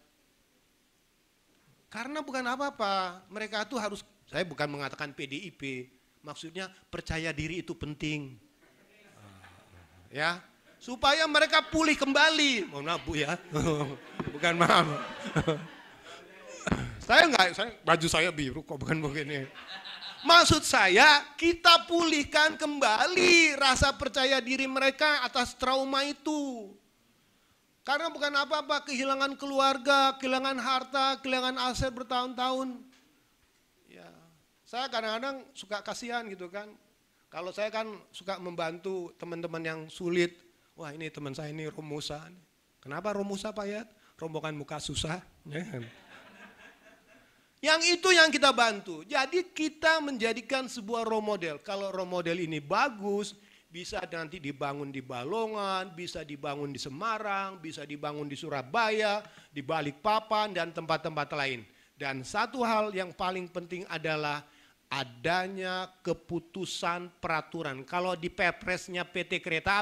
Karena bukan apa-apa, mereka itu harus, saya bukan mengatakan PDIP, maksudnya percaya diri itu penting. Ya, supaya mereka pulih kembali. Mohon maaf Bu ya, bukan maaf. Baju saya biru kok, bukan begini. Maksud saya kita pulihkan kembali rasa percaya diri mereka atas trauma itu. Karena bukan apa-apa, kehilangan keluarga, kehilangan harta, kehilangan aset bertahun-tahun. Ya, saya kadang-kadang suka kasihan gitu kan. Kalau saya kan suka membantu teman-teman yang sulit. Wah ini teman saya ini Romusa. Kenapa Romusa Pak Yat? Rombongan muka susah. Ya. Yang itu yang kita bantu. Jadi kita menjadikan sebuah role model. Kalau role model ini bagus, bisa nanti dibangun di Balongan, bisa dibangun di Semarang, bisa dibangun di Surabaya, di Balikpapan, dan tempat-tempat lain. Dan satu hal yang paling penting adalah adanya keputusan peraturan. Kalau di Perpresnya PT Kereta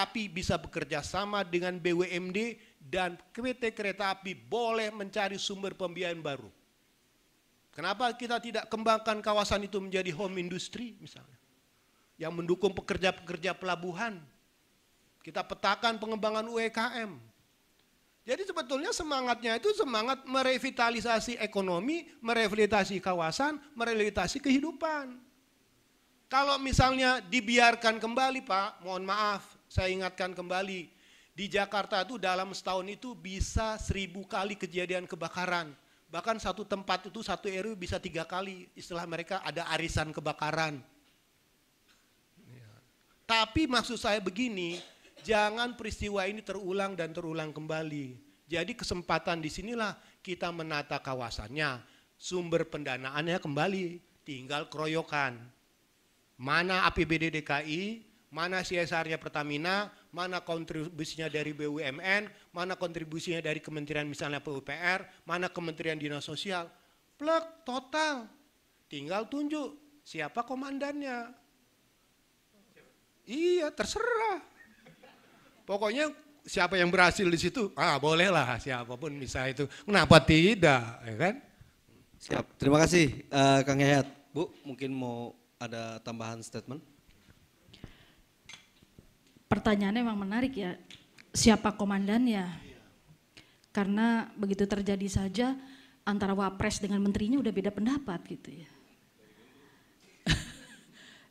Api bisa bekerja sama dengan BUMD dan PT Kereta Api boleh mencari sumber pembiayaan baru. Kenapa kita tidak kembangkan kawasan itu menjadi home industry misalnya? Yang mendukung pekerja-pekerja pelabuhan. Kita petakan pengembangan UMKM. Jadi sebetulnya semangatnya itu semangat merevitalisasi ekonomi, merevitalisasi kawasan, merevitalisasi kehidupan. Kalau misalnya dibiarkan kembali Pak, mohon maaf, saya ingatkan kembali, di Jakarta itu dalam setahun itu bisa 1000 kali kejadian kebakaran. Bahkan satu tempat itu, satu RW bisa 3 kali, istilah mereka ada arisan kebakaran. Tapi maksud saya begini, jangan peristiwa ini terulang dan terulang kembali. Jadi kesempatan di sinilah kita menata kawasannya, sumber pendanaannya kembali, tinggal keroyokan. Mana APBD DKI, mana CSR-nya Pertamina, mana kontribusinya dari BUMN, mana kontribusinya dari Kementerian misalnya PUPR, mana Kementerian Dinas Sosial. Plek total, tinggal tunjuk siapa komandannya. Iya terserah. Pokoknya siapa yang berhasil di situ, bolehlah siapapun bisa itu. Kenapa tidak, ya kan? Siap, terima kasih Kang Yayat. Bu, mungkin mau ada tambahan statement? Pertanyaannya memang menarik ya, siapa komandannya? Karena begitu terjadi saja antara wapres dengan menterinya udah beda pendapat gitu ya.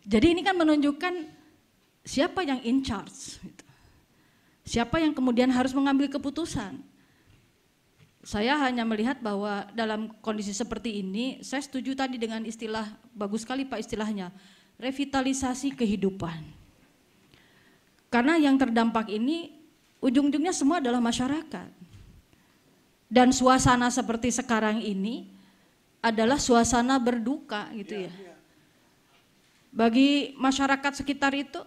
Jadi ini kan menunjukkan siapa yang in charge, gitu. Siapa yang kemudian harus mengambil keputusan. Saya hanya melihat bahwa dalam kondisi seperti ini, saya setuju tadi dengan istilah, bagus sekali Pak istilahnya, revitalisasi kehidupan. Karena yang terdampak ini, ujung-ujungnya semua adalah masyarakat. Dan suasana seperti sekarang ini adalah suasana berduka gitu ya. bagi masyarakat sekitar itu,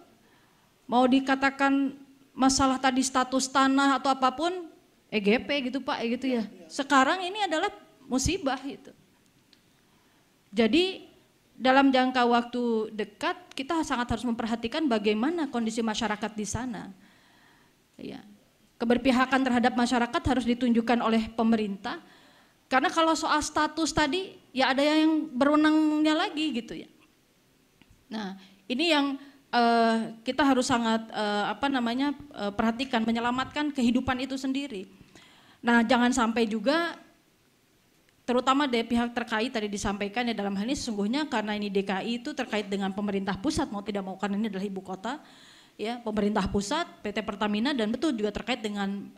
mau dikatakan masalah tadi status tanah atau apapun, EGP gitu Pak, gitu ya. Sekarang ini adalah musibah itu. Jadi dalam jangka waktu dekat kita sangat harus memperhatikan bagaimana kondisi masyarakat di sana. Ya. Keberpihakan terhadap masyarakat harus ditunjukkan oleh pemerintah. Karena kalau soal status tadi ya ada yang berwenangnya lagi gitu ya. Nah, ini yang kita harus sangat perhatikan, menyelamatkan kehidupan itu sendiri. Nah, jangan sampai juga terutama dari pihak terkait tadi disampaikan ya, dalam hal ini sesungguhnya karena ini DKI itu terkait dengan pemerintah pusat mau tidak mau, karena ini adalah ibu kota ya, pemerintah pusat, PT Pertamina, dan betul juga terkait dengan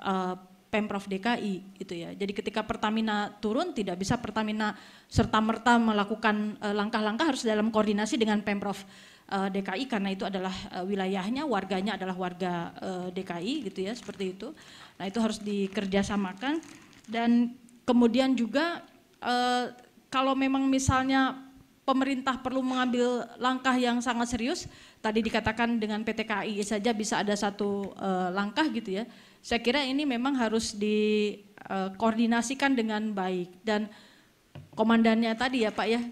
Pemprov DKI itu ya. Jadi ketika Pertamina turun tidak bisa Pertamina serta-merta melakukan langkah-langkah, harus dalam koordinasi dengan Pemprov DKI karena itu adalah wilayahnya, warganya adalah warga DKI gitu ya, seperti itu. Nah, itu harus dikerjasamakan. Dan kemudian juga kalau memang misalnya pemerintah perlu mengambil langkah yang sangat serius, tadi dikatakan dengan PT KAI saja bisa ada satu langkah gitu ya. Saya kira ini memang harus dikoordinasikan dengan baik, dan komandannya tadi ya Pak ya,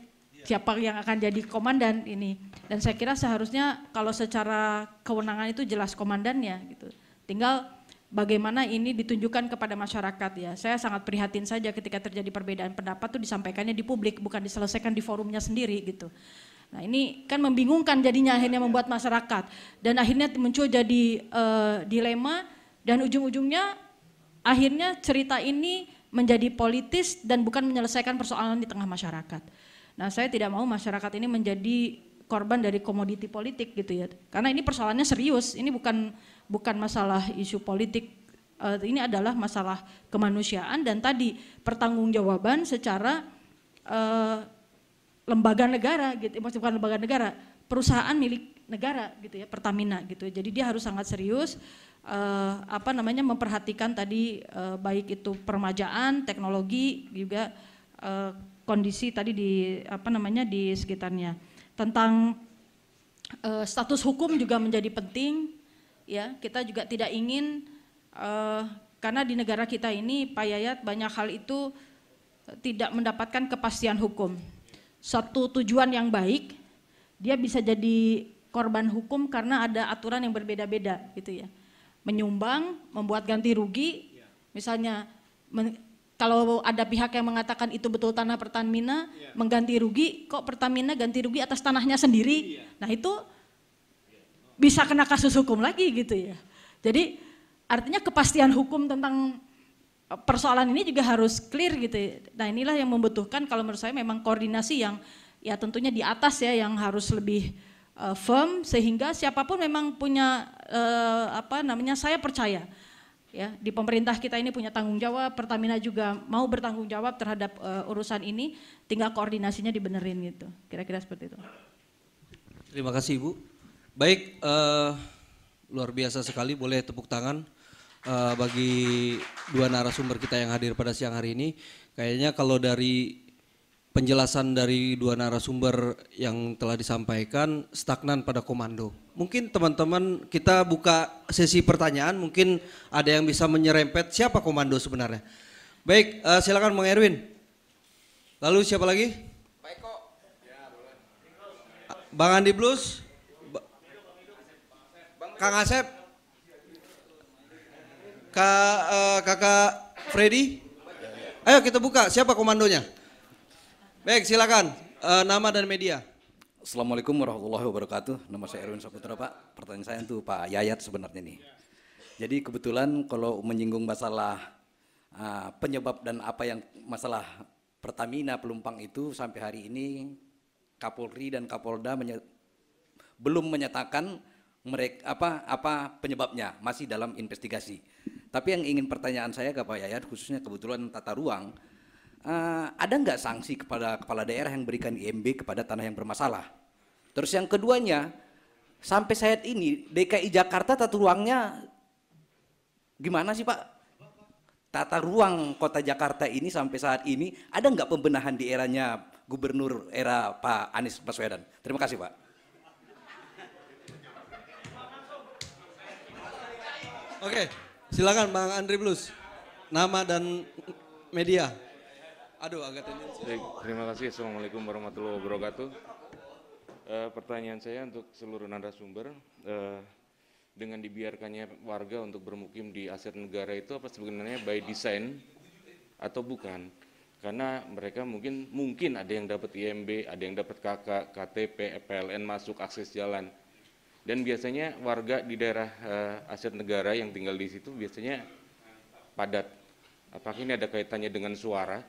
siapa yang akan jadi komandan ini. Dan saya kira seharusnya kalau secara kewenangan itu jelas komandannya gitu. Tinggal bagaimana ini ditunjukkan kepada masyarakat ya. Saya sangat prihatin saja ketika terjadi perbedaan pendapat itu disampaikannya di publik, bukan diselesaikan di forumnya sendiri gitu. Nah, ini kan membingungkan jadinya, akhirnya membuat masyarakat, dan akhirnya muncul jadi dilema, dan ujung-ujungnya akhirnya cerita ini menjadi politis dan bukan menyelesaikan persoalan di tengah masyarakat. Nah, saya tidak mau masyarakat ini menjadi korban dari komoditi politik gitu ya. Karena ini persoalannya serius, ini bukan masalah isu politik, ini adalah masalah kemanusiaan dan tadi pertanggungjawaban secara lembaga negara gitu, maksudnya bukan lembaga negara, perusahaan milik negara gitu ya, Pertamina gitu. Jadi dia harus sangat serius memperhatikan tadi baik itu permajaan, teknologi, juga kondisi tadi di di sekitarnya. Tentang status hukum juga menjadi penting ya. Kita juga tidak ingin karena di negara kita ini Pak Yayat banyak hal itu tidak mendapatkan kepastian hukum. Satu tujuan yang baik dia bisa jadi korban hukum karena ada aturan yang berbeda-beda gitu ya. Menyumbang, membuat ganti rugi, misalnya kalau ada pihak yang mengatakan itu betul tanah Pertamina, mengganti rugi, kok Pertamina ganti rugi atas tanahnya sendiri, nah itu bisa kena kasus hukum lagi gitu ya. Jadi artinya kepastian hukum tentang persoalan ini juga harus clear gitu ya. Nah, inilah yang membutuhkan kalau menurut saya memang koordinasi yang ya tentunya di atas ya, yang harus lebih firm, sehingga siapapun memang punya saya percaya ya di pemerintah kita ini punya tanggung jawab, Pertamina juga mau bertanggung jawab terhadap urusan ini, tinggal koordinasinya dibenerin gitu, kira-kira seperti itu. Terima kasih Ibu. Baik, luar biasa sekali, boleh tepuk tangan bagi dua narasumber kita yang hadir pada siang hari ini. Kayaknya kalau dari penjelasan dari dua narasumber yang telah disampaikan stagnan pada komando. Mungkin teman-teman kita buka sesi pertanyaan, mungkin ada yang bisa menyerempet siapa komando sebenarnya. Baik, silakan Bang Erwin. Lalu siapa lagi? Pak Eko. Bang Andi Blus. Kang Asep. Kakak Freddy. Ayo kita buka, siapa komandonya? Baik, silakan nama dan media. Assalamualaikum warahmatullahi wabarakatuh. Nama saya Erwin Saputra Pak. Pertanyaan saya untuk Pak Yayat sebenarnya nih. Jadi kebetulan kalau menyinggung masalah penyebab dan apa yang masalah Pertamina Pelumpang itu sampai hari ini Kapolri dan Kapolda belum menyatakan mereka apa penyebabnya, masih dalam investigasi. Tapi yang ingin pertanyaan saya ke Pak Yayat khususnya kebetulan tata ruang. Ada nggak sanksi kepada kepala daerah yang berikan IMB kepada tanah yang bermasalah? Terus yang keduanya, sampai saat ini DKI Jakarta tata ruangnya gimana sih Pak? Tata ruang kota Jakarta ini sampai saat ini ada nggak pembenahan di eranya Gubernur era Pak Anies Baswedan? Terima kasih Pak. Oke, silakan Bang Andri Plus. Nama dan media. Aduh, agak tendensi. Baik, terima kasih. Assalamualaikum warahmatullahi wabarakatuh. Pertanyaan saya untuk seluruh narasumber, dengan dibiarkannya warga untuk bermukim di aset negara itu apa sebenarnya by design atau bukan? Karena mereka mungkin ada yang dapat IMB, ada yang dapat KK, KTP, PLN masuk akses jalan. Dan biasanya warga di daerah aset negara yang tinggal di situ biasanya padat. Apakah ini ada kaitannya dengan suara?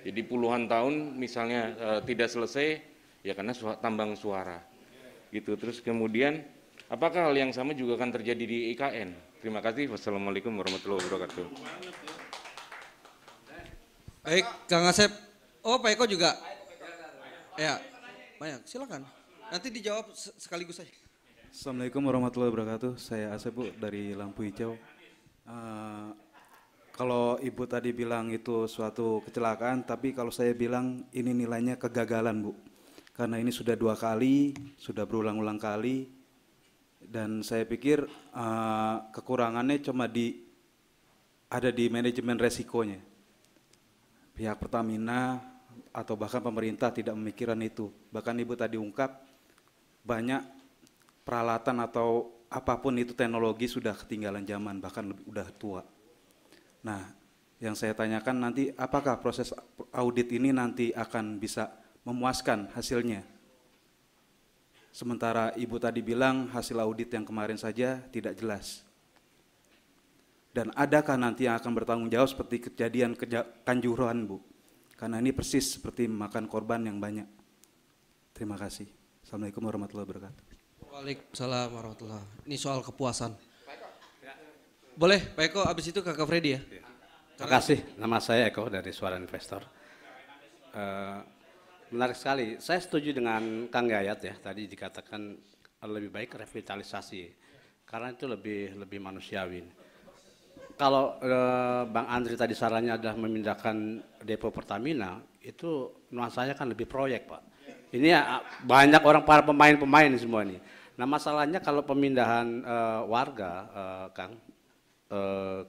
Jadi puluhan tahun misalnya tidak selesai ya karena tambang suara. Gitu. Terus kemudian apakah hal yang sama juga akan terjadi di IKN? Terima kasih. Wassalamualaikum warahmatullahi wabarakatuh. Baik, Kang Asep. Oh, Pak Eko juga. Ya, banyak. Silakan. Nanti dijawab sekaligus saja. Assalamualaikum warahmatullahi wabarakatuh. Saya Asep Bu dari Lampu Hijau. Kalau Ibu tadi bilang itu suatu kecelakaan, tapi kalau saya bilang ini nilainya kegagalan Bu. Karena ini sudah 2 kali, sudah berulang-ulang kali, dan saya pikir kekurangannya cuma ada di manajemen resikonya. Pihak Pertamina atau bahkan pemerintah tidak memikirkan itu. Bahkan Ibu tadi ungkap banyak peralatan atau apapun itu teknologi sudah ketinggalan zaman, bahkan udah tua. Nah, yang saya tanyakan nanti apakah proses audit ini nanti akan bisa memuaskan hasilnya? Sementara Ibu tadi bilang hasil audit yang kemarin saja tidak jelas. Dan adakah nanti yang akan bertanggung jawab seperti kejadian Kanjuruhan Bu? Karena ini persis seperti memakan korban yang banyak. Terima kasih. Assalamualaikum warahmatullahi wabarakatuh. Waalaikumsalam warahmatullahi. Ini soal kepuasan. Boleh, Pak Eko, abis itu Kakak Freddy ya. Terima kasih, nama saya Eko dari Suara Investor. Menarik sekali, saya setuju dengan Kang Yayat ya, tadi dikatakan lebih baik revitalisasi, karena itu lebih manusiawi. Kalau Bang Andri tadi sarannya adalah memindahkan depo Pertamina, itu nuansanya kan lebih proyek Pak. Ini ya, banyak orang para pemain semua ini. Nah masalahnya kalau pemindahan warga, Kang,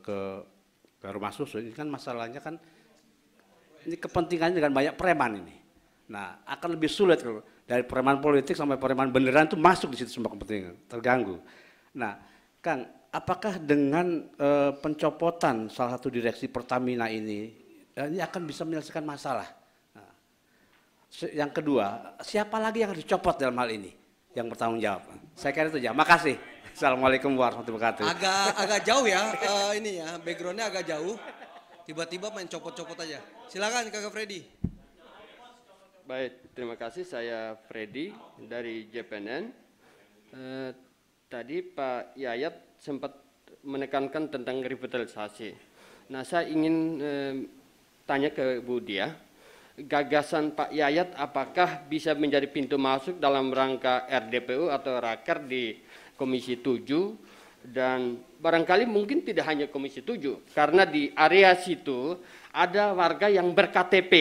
ke rumah susun, ini kan masalahnya kan, ini kepentingannya dengan banyak preman ini. Nah akan lebih sulit kalau dari preman politik sampai preman beneran itu masuk di situ semua kepentingan, terganggu. Nah Kang, apakah dengan pencopotan salah satu direksi Pertamina ini akan bisa menyelesaikan masalah? Nah, yang kedua, siapa lagi yang harus dicopot dalam hal ini? Yang bertanggung jawab. Saya kira itu aja. Makasih. Assalamualaikum warahmatullahi wabarakatuh. Agak jauh ya, ini ya, backgroundnya agak jauh. Tiba-tiba main copot-copot aja. Silakan Kakak Freddy. Baik, terima kasih. Saya Freddy dari JPNN. Tadi Pak Yayat sempat menekankan tentang revitalisasi. Nah, saya ingin tanya ke Bu Diah. Gagasan Pak Yayat apakah bisa menjadi pintu masuk dalam rangka RDPU atau Raker di Komisi 7, dan barangkali mungkin tidak hanya Komisi 7 karena di area situ ada warga yang ber-KTP,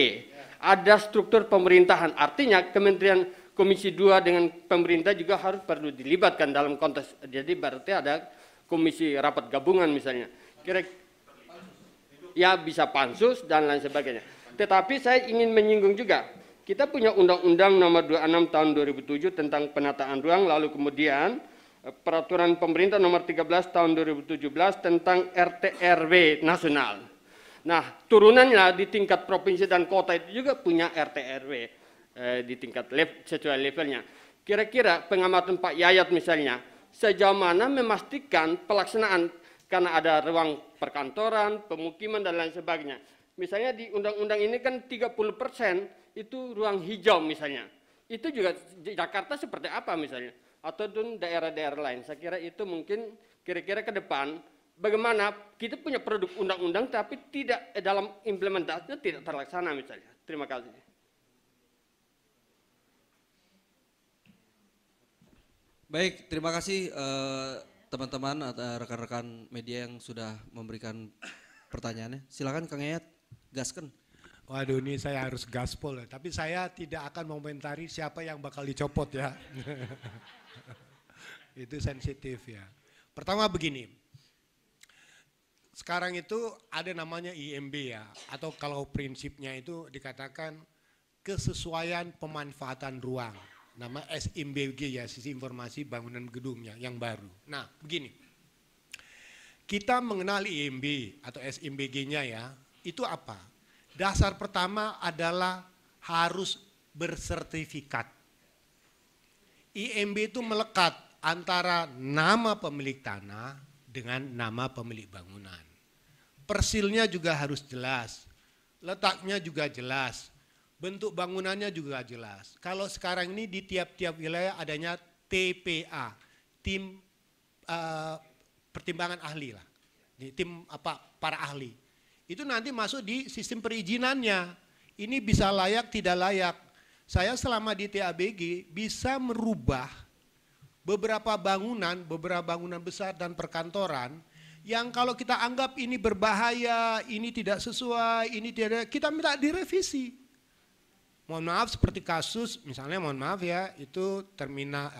ada struktur pemerintahan, artinya Kementerian Komisi 2 dengan pemerintah juga harus perlu dilibatkan dalam konteks, jadi berarti ada komisi rapat gabungan misalnya, ya bisa pansus dan lain sebagainya. Tetapi saya ingin menyinggung juga, kita punya Undang-Undang Nomor 26 Tahun 2007 tentang penataan ruang, lalu kemudian Peraturan Pemerintah Nomor 13 Tahun 2017 tentang RT/RW nasional. Nah, turunannya di tingkat provinsi dan kota itu juga punya RT/RW di tingkat sesuai levelnya. Kira-kira pengamatan Pak Yayat misalnya, sejauh mana memastikan pelaksanaan karena ada ruang perkantoran, pemukiman dan lain sebagainya. Misalnya di undang-undang ini kan 30% itu ruang hijau misalnya. Itu juga di Jakarta seperti apa misalnya? Atau daerah-daerah lain. Saya kira itu mungkin kira-kira ke depan bagaimana kita punya produk undang-undang tapi tidak dalam implementasinya tidak terlaksana misalnya. Terima kasih. Baik, terima kasih teman-teman atau rekan-rekan media yang sudah memberikan pertanyaannya. Silakan Kang Yayat, gaskan. Waduh, ini saya harus gaspol ya. Tapi saya tidak akan mengomentari siapa yang bakal dicopot ya. Itu sensitif ya. Pertama begini, sekarang itu ada namanya IMB ya, atau kalau prinsipnya itu dikatakan kesesuaian pemanfaatan ruang. Nama SIMBG ya, Sistem Informasi Bangunan Gedungnya yang baru. Nah begini, kita mengenal IMB atau SIMBG-nya ya, itu apa? Dasar pertama adalah harus bersertifikat. IMB itu melekat antara nama pemilik tanah dengan nama pemilik bangunan. Persilnya juga harus jelas, letaknya juga jelas, bentuk bangunannya juga jelas. Kalau sekarang ini di tiap-tiap wilayah adanya TPA, tim pertimbangan ahli lah, tim para ahli. Itu nanti masuk di sistem perizinannya. Ini bisa layak tidak layak. Saya selama di TABG bisa merubah beberapa bangunan besar dan perkantoran yang kalau kita anggap ini berbahaya, ini tidak sesuai, ini tidak, kita minta direvisi. Mohon maaf seperti kasus, misalnya mohon maaf ya, itu terminal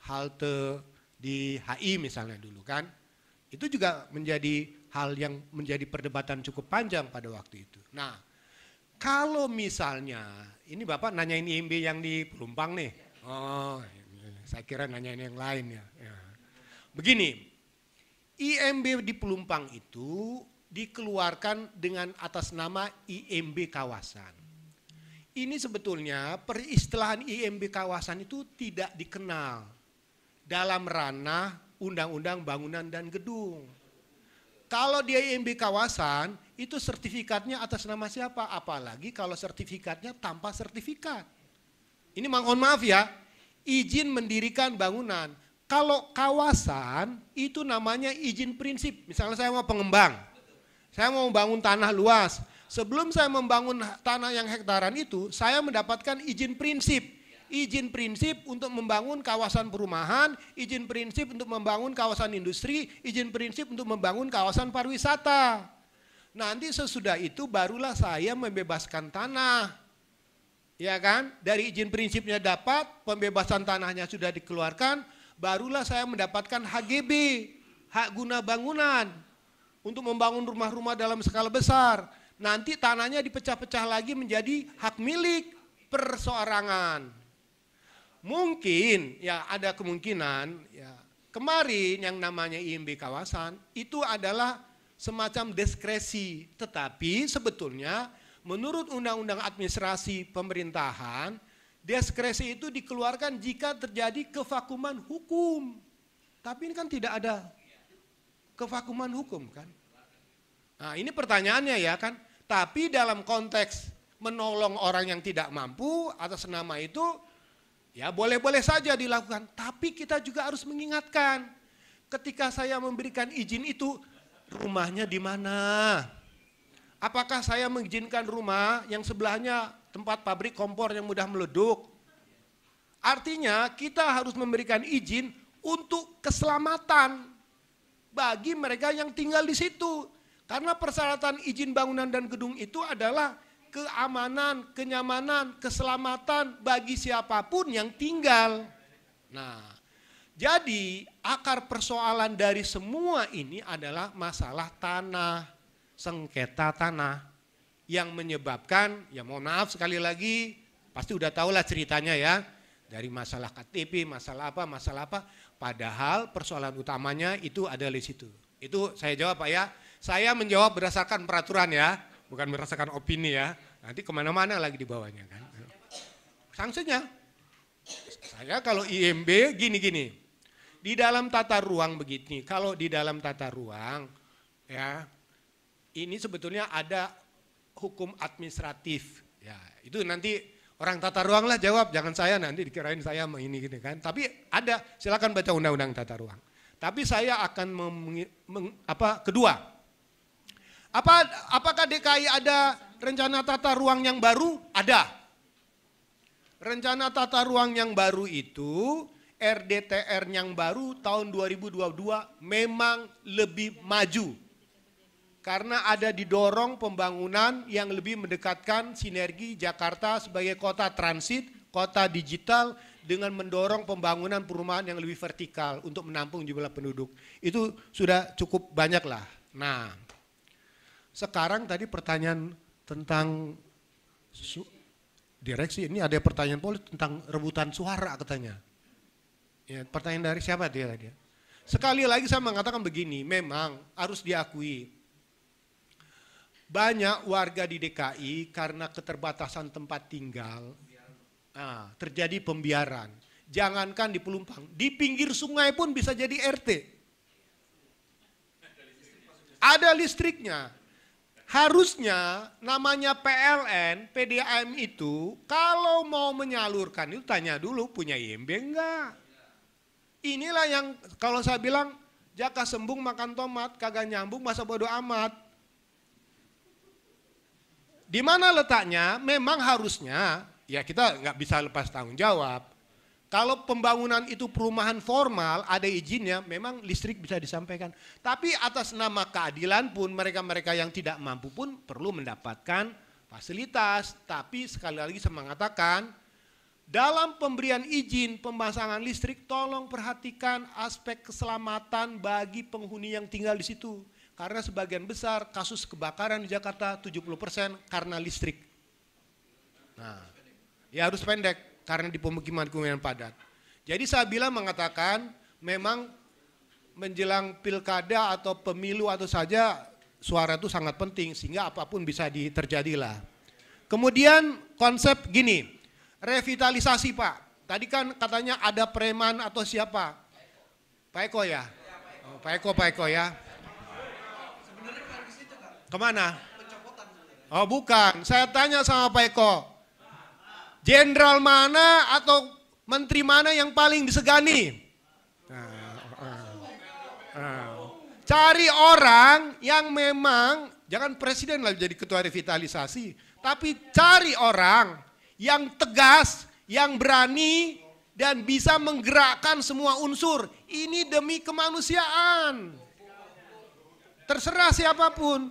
halte di HI misalnya dulu kan. Itu juga menjadi hal yang menjadi perdebatan cukup panjang pada waktu itu. Nah, kalau misalnya, ini Bapak nanyain IMB yang di Pelumpang nih. Oh, saya kira nanyain yang lain ya. Begini, IMB di Pelumpang itu dikeluarkan dengan atas nama IMB kawasan. Ini sebetulnya peristilahan IMB kawasan itu tidak dikenal dalam ranah Undang-Undang Bangunan dan Gedung. Kalau dia IMB kawasan, itu sertifikatnya atas nama siapa? Apalagi kalau sertifikatnya tanpa sertifikat. Ini mohon maaf ya, izin mendirikan bangunan. Kalau kawasan itu namanya izin prinsip. Misalnya saya mau pengembang, saya mau bangun tanah luas. Sebelum saya membangun tanah yang hektaran itu, saya mendapatkan izin prinsip. Izin prinsip untuk membangun kawasan perumahan, izin prinsip untuk membangun kawasan industri, izin prinsip untuk membangun kawasan pariwisata. Nanti sesudah itu barulah saya membebaskan tanah. Ya kan? Dari izin prinsipnya dapat, pembebasan tanahnya sudah dikeluarkan, barulah saya mendapatkan HGB, hak guna bangunan, untuk membangun rumah-rumah dalam skala besar. Nanti tanahnya dipecah-pecah lagi menjadi hak milik perseorangan. Mungkin ya ada kemungkinan ya kemarin yang namanya IMB kawasan itu adalah semacam diskresi, tetapi sebetulnya menurut Undang-Undang Administrasi Pemerintahan, diskresi itu dikeluarkan jika terjadi kevakuman hukum. Tapi ini kan tidak ada kevakuman hukum kan. Nah ini pertanyaannya ya kan. Tapi dalam konteks menolong orang yang tidak mampu atas nama itu, ya boleh-boleh saja dilakukan. Tapi kita juga harus mengingatkan, ketika saya memberikan izin itu, rumahnya di mana? Apakah saya mengizinkan rumah yang sebelahnya tempat pabrik kompor yang mudah meleduk? Artinya kita harus memberikan izin untuk keselamatan bagi mereka yang tinggal di situ. Karena persyaratan izin bangunan dan gedung itu adalah keamanan, kenyamanan, keselamatan bagi siapapun yang tinggal. Nah, jadi akar persoalan dari semua ini adalah masalah tanah, sengketa tanah yang menyebabkan, ya mohon maaf sekali lagi, pasti udah tahulah ceritanya ya, dari masalah KTP, masalah apa, padahal persoalan utamanya itu ada di situ. Itu saya jawab Pak ya, saya menjawab berdasarkan peraturan ya, bukan berdasarkan opini ya, nanti kemana-mana lagi di bawahnya kan. Sanksinya, saya kalau IMB gini-gini, di dalam tata ruang begini, kalau di dalam tata ruang ya, ini sebetulnya ada hukum administratif, ya itu nanti orang tata ruang lah jawab, jangan saya nanti dikirain saya ini gini kan. Tapi ada, silakan baca undang-undang tata ruang. Tapi saya akan kedua, apakah DKI ada rencana tata ruang yang baru? Ada. Rencana tata ruang yang baru itu, RDTR yang baru tahun 2022 memang lebih maju. Karena ada didorong pembangunan yang lebih mendekatkan sinergi Jakarta sebagai kota transit, kota digital dengan mendorong pembangunan perumahan yang lebih vertikal untuk menampung jumlah penduduk. Itu sudah cukup banyak lah. Nah, sekarang tadi pertanyaan tentang direksi, ini ada pertanyaan politik tentang rebutan suara katanya. Ya, pertanyaan dari siapa dia tadi? Sekali lagi saya mengatakan begini, memang harus diakui banyak warga di DKI karena keterbatasan tempat tinggal terjadi pembiaran. Jangankan di Pelumpang, di pinggir sungai pun bisa jadi RT. Ada listriknya. Harusnya namanya PLN, PDAM itu kalau mau menyalurkan itu tanya dulu punya IMB enggak. Inilah yang kalau saya bilang jaka sembung makan tomat, kagak nyambung masa bodoh amat. Di mana letaknya? Memang harusnya ya kita nggak bisa lepas tanggung jawab. Kalau pembangunan itu perumahan formal, ada izinnya, memang listrik bisa disampaikan. Tapi atas nama keadilan pun mereka-mereka yang tidak mampu pun perlu mendapatkan fasilitas. Tapi sekali lagi saya mengatakan, dalam pemberian izin pemasangan listrik, tolong perhatikan aspek keselamatan bagi penghuni yang tinggal di situ. Karena sebagian besar kasus kebakaran di Jakarta 70% karena listrik. Nah, ya harus pendek. Karena di pemukiman padat. Jadi saya bilang mengatakan memang menjelang pilkada atau pemilu atau saja suara itu sangat penting sehingga apapun bisa terjadilah. Kemudian konsep gini, revitalisasi Pak. Tadi kan katanya ada preman atau siapa? Pak Eko ya? Oh, Pak Eko ya. Kemana? Oh bukan, saya tanya sama Pak Eko. Jenderal mana atau menteri mana yang paling disegani? Cari orang yang memang, jangan presiden lah jadi ketua revitalisasi, tapi cari orang yang tegas, yang berani, dan bisa menggerakkan semua unsur. Ini demi kemanusiaan. Terserah siapapun.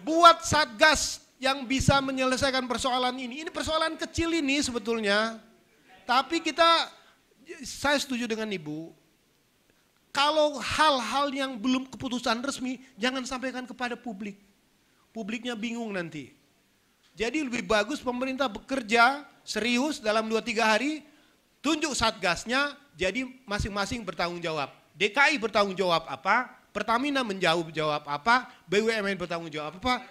Buat satgas yang bisa menyelesaikan persoalan ini. Ini persoalan kecil ini sebetulnya. Tapi saya setuju dengan Ibu. Kalau hal-hal yang belum keputusan resmi, jangan sampaikan kepada publik. Publiknya bingung nanti. Jadi lebih bagus pemerintah bekerja serius dalam 2-3 hari, tunjuk satgasnya, jadi masing-masing bertanggung jawab. DKI bertanggung jawab apa, Pertamina menjawab apa, BUMN bertanggung jawab apa.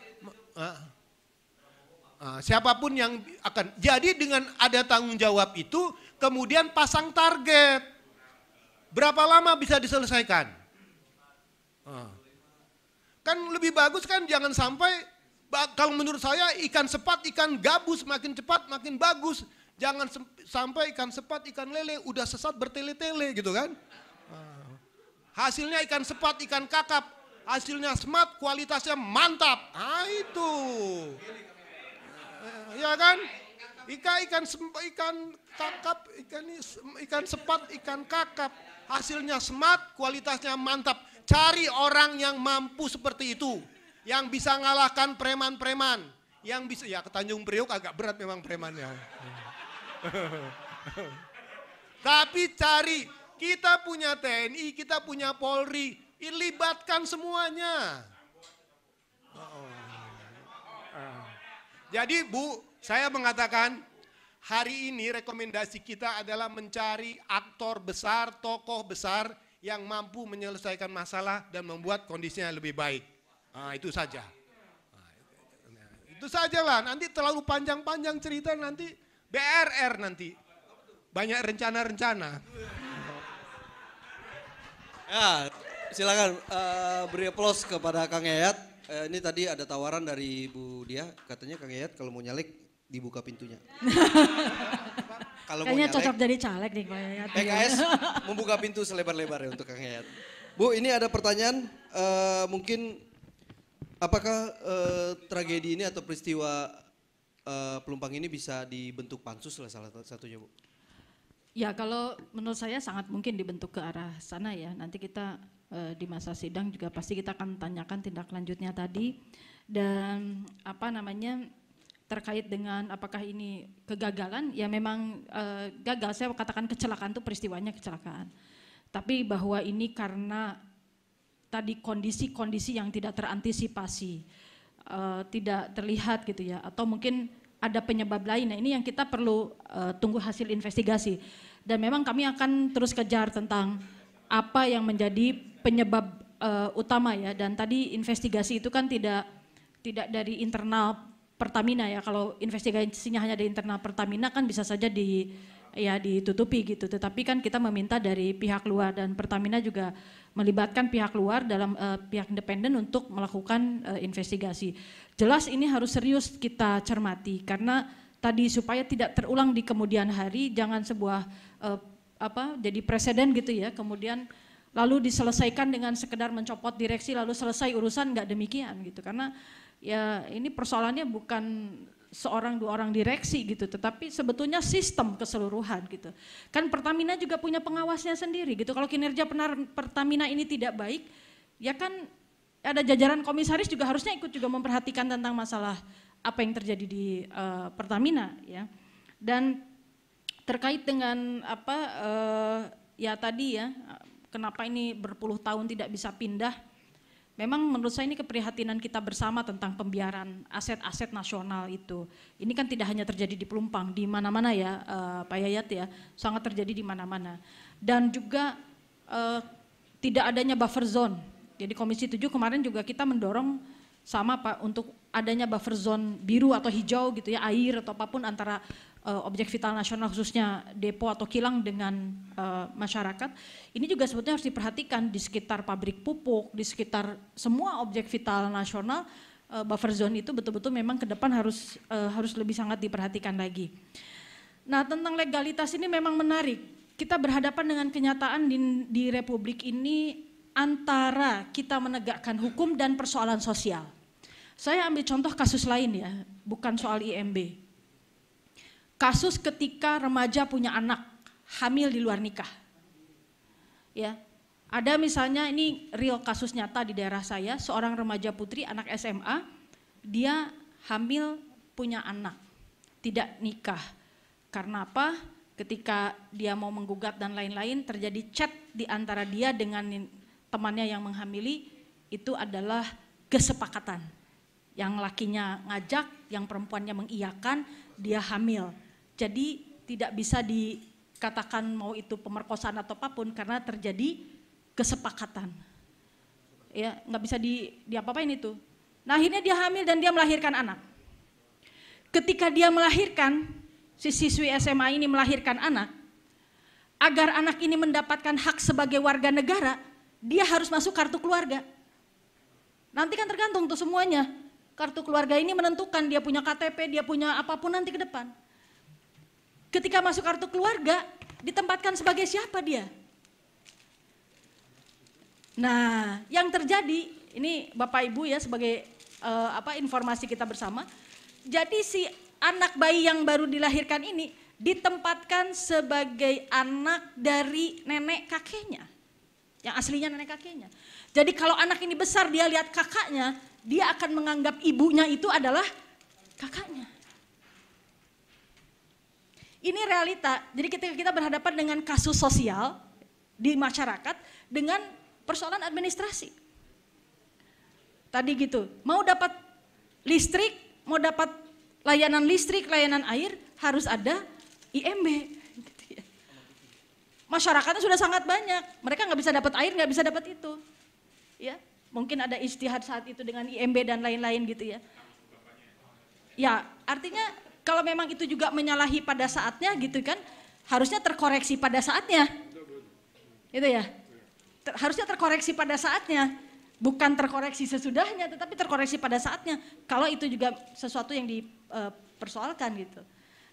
Siapapun yang akan, jadi dengan ada tanggung jawab itu, kemudian pasang target. Berapa lama bisa diselesaikan? Kan lebih bagus kan jangan sampai, kalau menurut saya ikan sepat, ikan gabus makin cepat makin bagus. Jangan sampai ikan sepat, ikan lele udah sesat bertele-tele gitu kan. Hasilnya ikan sepat, ikan kakap, hasilnya smart, kualitasnya mantap. Itu. Ya kan? Ikan kakap, ikan sepat, ikan kakap, hasilnya smart, kualitasnya mantap. Cari orang yang mampu seperti itu, yang bisa ngalahkan preman-preman, yang bisa ya ke Tanjung Priok agak berat memang premannya. Tapi cari, kita punya TNI, kita punya Polri, libatkan semuanya. Jadi Bu, saya mengatakan hari ini rekomendasi kita adalah mencari aktor besar, tokoh besar yang mampu menyelesaikan masalah dan membuat kondisinya lebih baik. Itu saja. Itu sajalah, nanti terlalu panjang-panjang cerita nanti BRR nanti. Banyak rencana-rencana. Ya, silakan beri aplaus kepada Kang Yayat. Ini tadi ada tawaran dari Bu Dia, katanya Kang Yayat kalau mau nyalek dibuka pintunya. Kalau kayaknya mau cocok jadi caleg nih Pak Yayat. PKS membuka pintu selebar-lebarnya untuk Kang Yayat. Bu, ini ada pertanyaan, mungkin apakah tragedi ini atau peristiwa Pelumpang ini bisa dibentuk pansus lah salah satunya Bu? Ya kalau menurut saya sangat mungkin dibentuk ke arah sana ya. Nanti kita di masa sidang juga pasti kita akan tanyakan tindak lanjutnya tadi. Dan terkait dengan apakah ini kegagalan, ya memang gagal. Saya katakan kecelakaan itu peristiwanya kecelakaan. Tapi bahwa ini karena tadi kondisi-kondisi yang tidak terantisipasi, tidak terlihat gitu ya, atau mungkin ada penyebab lain. Nah, ini yang kita perlu tunggu hasil investigasi. Dan memang kami akan terus kejar tentang apa yang menjadi penyebab utama ya. Dan tadi investigasi itu kan tidak dari internal Pertamina ya. Kalau investigasinya hanya dari internal Pertamina kan bisa saja ditutupi gitu. Tetapi kan kita meminta dari pihak luar, dan Pertamina juga melibatkan pihak luar dalam pihak independen untuk melakukan investigasi. Jelas ini harus serius kita cermati, karena tadi supaya tidak terulang di kemudian hari, jangan sebuah jadi preseden gitu ya, kemudian lalu diselesaikan dengan sekedar mencopot direksi lalu selesai urusan, nggak demikian gitu. Karena ya ini persoalannya bukan seorang dua orang direksi gitu, tetapi sebetulnya sistem keseluruhan gitu. Kan Pertamina juga punya pengawasnya sendiri gitu. Kalau kinerja Pertamina ini tidak baik, ya kan ada jajaran komisaris juga harusnya ikut juga memperhatikan tentang masalah apa yang terjadi di Pertamina ya. Dan terkait dengan ya tadi ya, kenapa ini berpuluh tahun tidak bisa pindah? Memang menurut saya ini keprihatinan kita bersama tentang pembiaran aset-aset nasional itu. Ini kan tidak hanya terjadi di Pelumpang, di mana-mana ya Pak Yayat ya, sangat terjadi di mana-mana. Dan juga tidak adanya buffer zone. Jadi Komisi 7 kemarin juga kita mendorong sama Pak untuk adanya buffer zone biru atau hijau gitu ya, air atau apapun antara objek vital nasional khususnya depo atau kilang dengan masyarakat. Ini juga sebetulnya harus diperhatikan di sekitar pabrik pupuk, di sekitar semua objek vital nasional. Buffer zone itu betul-betul memang ke depan harus lebih sangat diperhatikan lagi. Nah, tentang legalitas ini memang menarik. Kita berhadapan dengan kenyataan di Republik ini antara kita menegakkan hukum dan persoalan sosial. Saya ambil contoh kasus lain ya, bukan soal IMB. Kasus ketika remaja punya anak hamil di luar nikah. Ya. Ada misalnya, ini real kasus nyata di daerah saya, seorang remaja putri anak SMA, dia hamil punya anak, tidak nikah. Karena apa? Ketika dia mau menggugat dan lain-lain, terjadi chat di antara dia dengan temannya yang menghamili, itu adalah kesepakatan. Yang lakinya ngajak, yang perempuannya mengiyakan, dia hamil. Jadi tidak bisa dikatakan mau itu pemerkosaan atau apapun karena terjadi kesepakatan. Ya, nggak bisa diapa-apain itu. Nah, akhirnya dia hamil dan dia melahirkan anak. Ketika dia melahirkan, si siswi SMA ini melahirkan anak, agar anak ini mendapatkan hak sebagai warga negara, dia harus masuk kartu keluarga. Nanti kan tergantung tuh semuanya. Kartu keluarga ini menentukan dia punya KTP, dia punya apapun nanti ke depan. Ketika masuk kartu keluarga, ditempatkan sebagai siapa dia? Nah, yang terjadi, ini Bapak Ibu ya sebagai informasi kita bersama. Jadi si anak bayi yang baru dilahirkan ini ditempatkan sebagai anak dari nenek kakeknya. Yang aslinya nenek kakeknya. Jadi kalau anak ini besar dia lihat kakaknya, dia akan menganggap ibunya itu adalah kakaknya. Ini realita, jadi ketika kita berhadapan dengan kasus sosial di masyarakat dengan persoalan administrasi. Tadi gitu, mau dapat listrik, mau dapat layanan listrik, layanan air, harus ada IMB. Masyarakatnya sudah sangat banyak, mereka nggak bisa dapat air, nggak bisa dapat itu. Ya, mungkin ada ijtihad saat itu dengan IMB dan lain-lain gitu ya. Ya, artinya kalau memang itu juga menyalahi pada saatnya gitu kan, harusnya terkoreksi pada saatnya. Gitu ya. Harusnya terkoreksi pada saatnya, bukan terkoreksi sesudahnya, tetapi terkoreksi pada saatnya. Kalau itu juga sesuatu yang dipersoalkan gitu.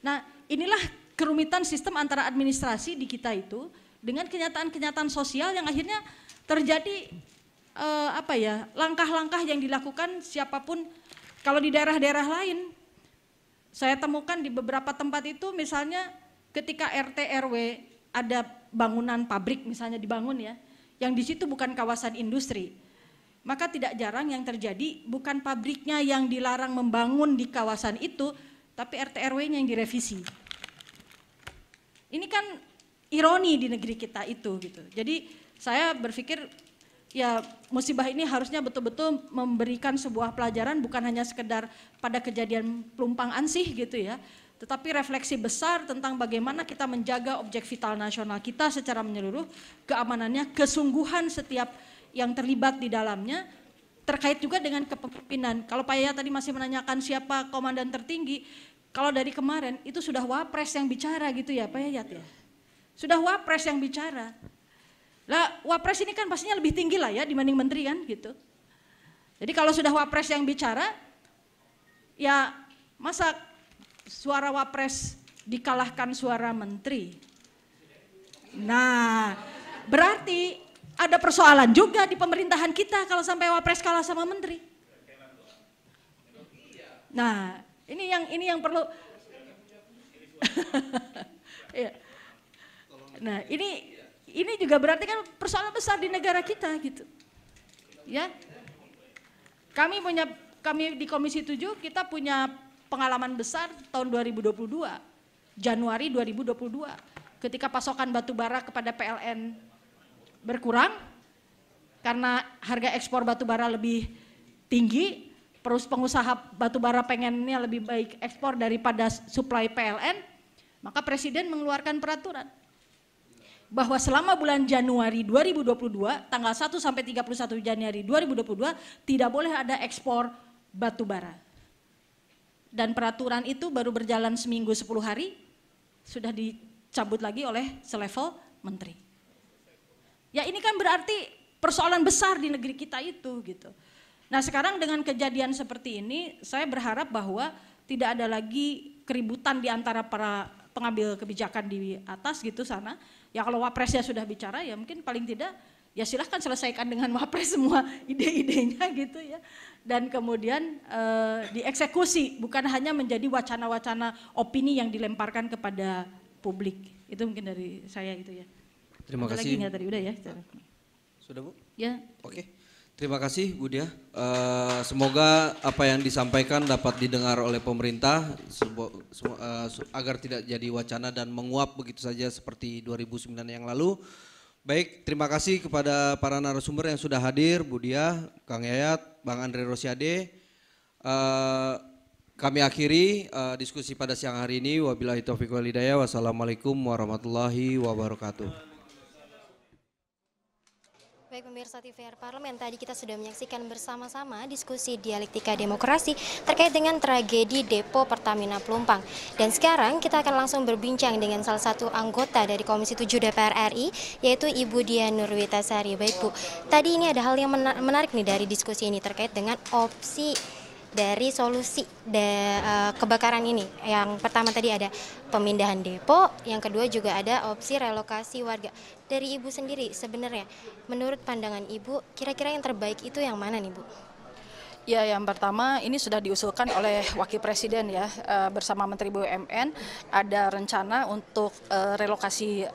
Nah, inilah kerumitan sistem antara administrasi di kita itu dengan kenyataan-kenyataan sosial yang akhirnya terjadi langkah-langkah yang dilakukan siapapun. Kalau di daerah-daerah lain, saya temukan di beberapa tempat itu misalnya ketika RT RW ada bangunan pabrik misalnya dibangun ya, yang di situ bukan kawasan industri, maka tidak jarang yang terjadi bukan pabriknya yang dilarang membangun di kawasan itu, tapi RT RW-nya yang direvisi. Ini kan ironi di negeri kita itu gitu. Jadi saya berpikir ya musibah ini harusnya betul-betul memberikan sebuah pelajaran, bukan hanya sekedar pada kejadian Pelumpang Ansih gitu ya, tetapi refleksi besar tentang bagaimana kita menjaga objek vital nasional kita secara menyeluruh, keamanannya, kesungguhan setiap yang terlibat di dalamnya, terkait juga dengan kepemimpinan. Kalau Pak Yayat tadi masih menanyakan siapa komandan tertinggi, kalau dari kemarin itu sudah Wapres yang bicara gitu ya Pak Yayat ya. Sudah Wapres yang bicara. Lah Wapres ini kan pastinya lebih tinggi lah ya dibanding menteri kan gitu. Jadi kalau sudah Wapres yang bicara, ya masa suara Wapres dikalahkan suara menteri. Nah, berarti ada persoalan juga di pemerintahan kita kalau sampai Wapres kalah sama menteri. Nah, ini yang perlu. Ya. Nah, ini juga berarti kan persoalan besar di negara kita gitu. Ya. Kami di Komisi 7 kita punya pengalaman besar tahun 2022, Januari 2022, ketika pasokan batu bara kepada PLN berkurang karena harga ekspor batu bara lebih tinggi, pengusaha batu bara pengennya lebih baik ekspor daripada suplai PLN, maka Presiden mengeluarkan peraturan bahwa selama bulan Januari 2022, tanggal 1 sampai 31 Januari 2022 tidak boleh ada ekspor batu bara. Dan peraturan itu baru berjalan seminggu 10 hari, sudah dicabut lagi oleh selevel menteri. Ya ini kan berarti persoalan besar di negeri kita itu gitu. Nah sekarang dengan kejadian seperti ini, saya berharap bahwa tidak ada lagi keributan di antara para pengambil kebijakan di atas gitu sana. Ya kalau Wapresnya sudah bicara ya mungkin paling tidak ya silahkan selesaikan dengan Wapres semua ide-idenya gitu ya. Dan kemudian dieksekusi, bukan hanya menjadi wacana-wacana opini yang dilemparkan kepada publik. Itu mungkin dari saya itu ya. Terima ada kasih. Lagi nggak tadi udah ya? Sudah Bu? Ya. Oke. Terima kasih Bu Dia. Semoga apa yang disampaikan dapat didengar oleh pemerintah agar tidak jadi wacana dan menguap begitu saja seperti 2009 yang lalu. Baik, terima kasih kepada para narasumber yang sudah hadir, Bu Dia, Kang Yayat, Bang Andre Rosiade. Kami akhiri diskusi pada siang hari ini. Wabillahi taufiq wal hidayah. Wassalamualaikum warahmatullahi wabarakatuh. Baik pemirsa TVR Parlemen, tadi kita sudah menyaksikan bersama-sama diskusi dialektika demokrasi terkait dengan tragedi Depo Pertamina Pelumpang. Dan sekarang kita akan langsung berbincang dengan salah satu anggota dari Komisi 7 DPR RI, yaitu Ibu Diah Nurwitasari. Baik Bu, tadi ini ada hal yang menarik nih dari diskusi ini terkait dengan opsi dari solusi kebakaran ini. Yang pertama tadi ada pemindahan depo, yang kedua juga ada opsi relokasi warga. Dari Ibu sendiri sebenarnya menurut pandangan Ibu kira-kira yang terbaik itu yang mana nih Bu? Ya, yang pertama ini sudah diusulkan oleh Wakil Presiden ya, bersama Menteri BUMN ada rencana untuk relokasi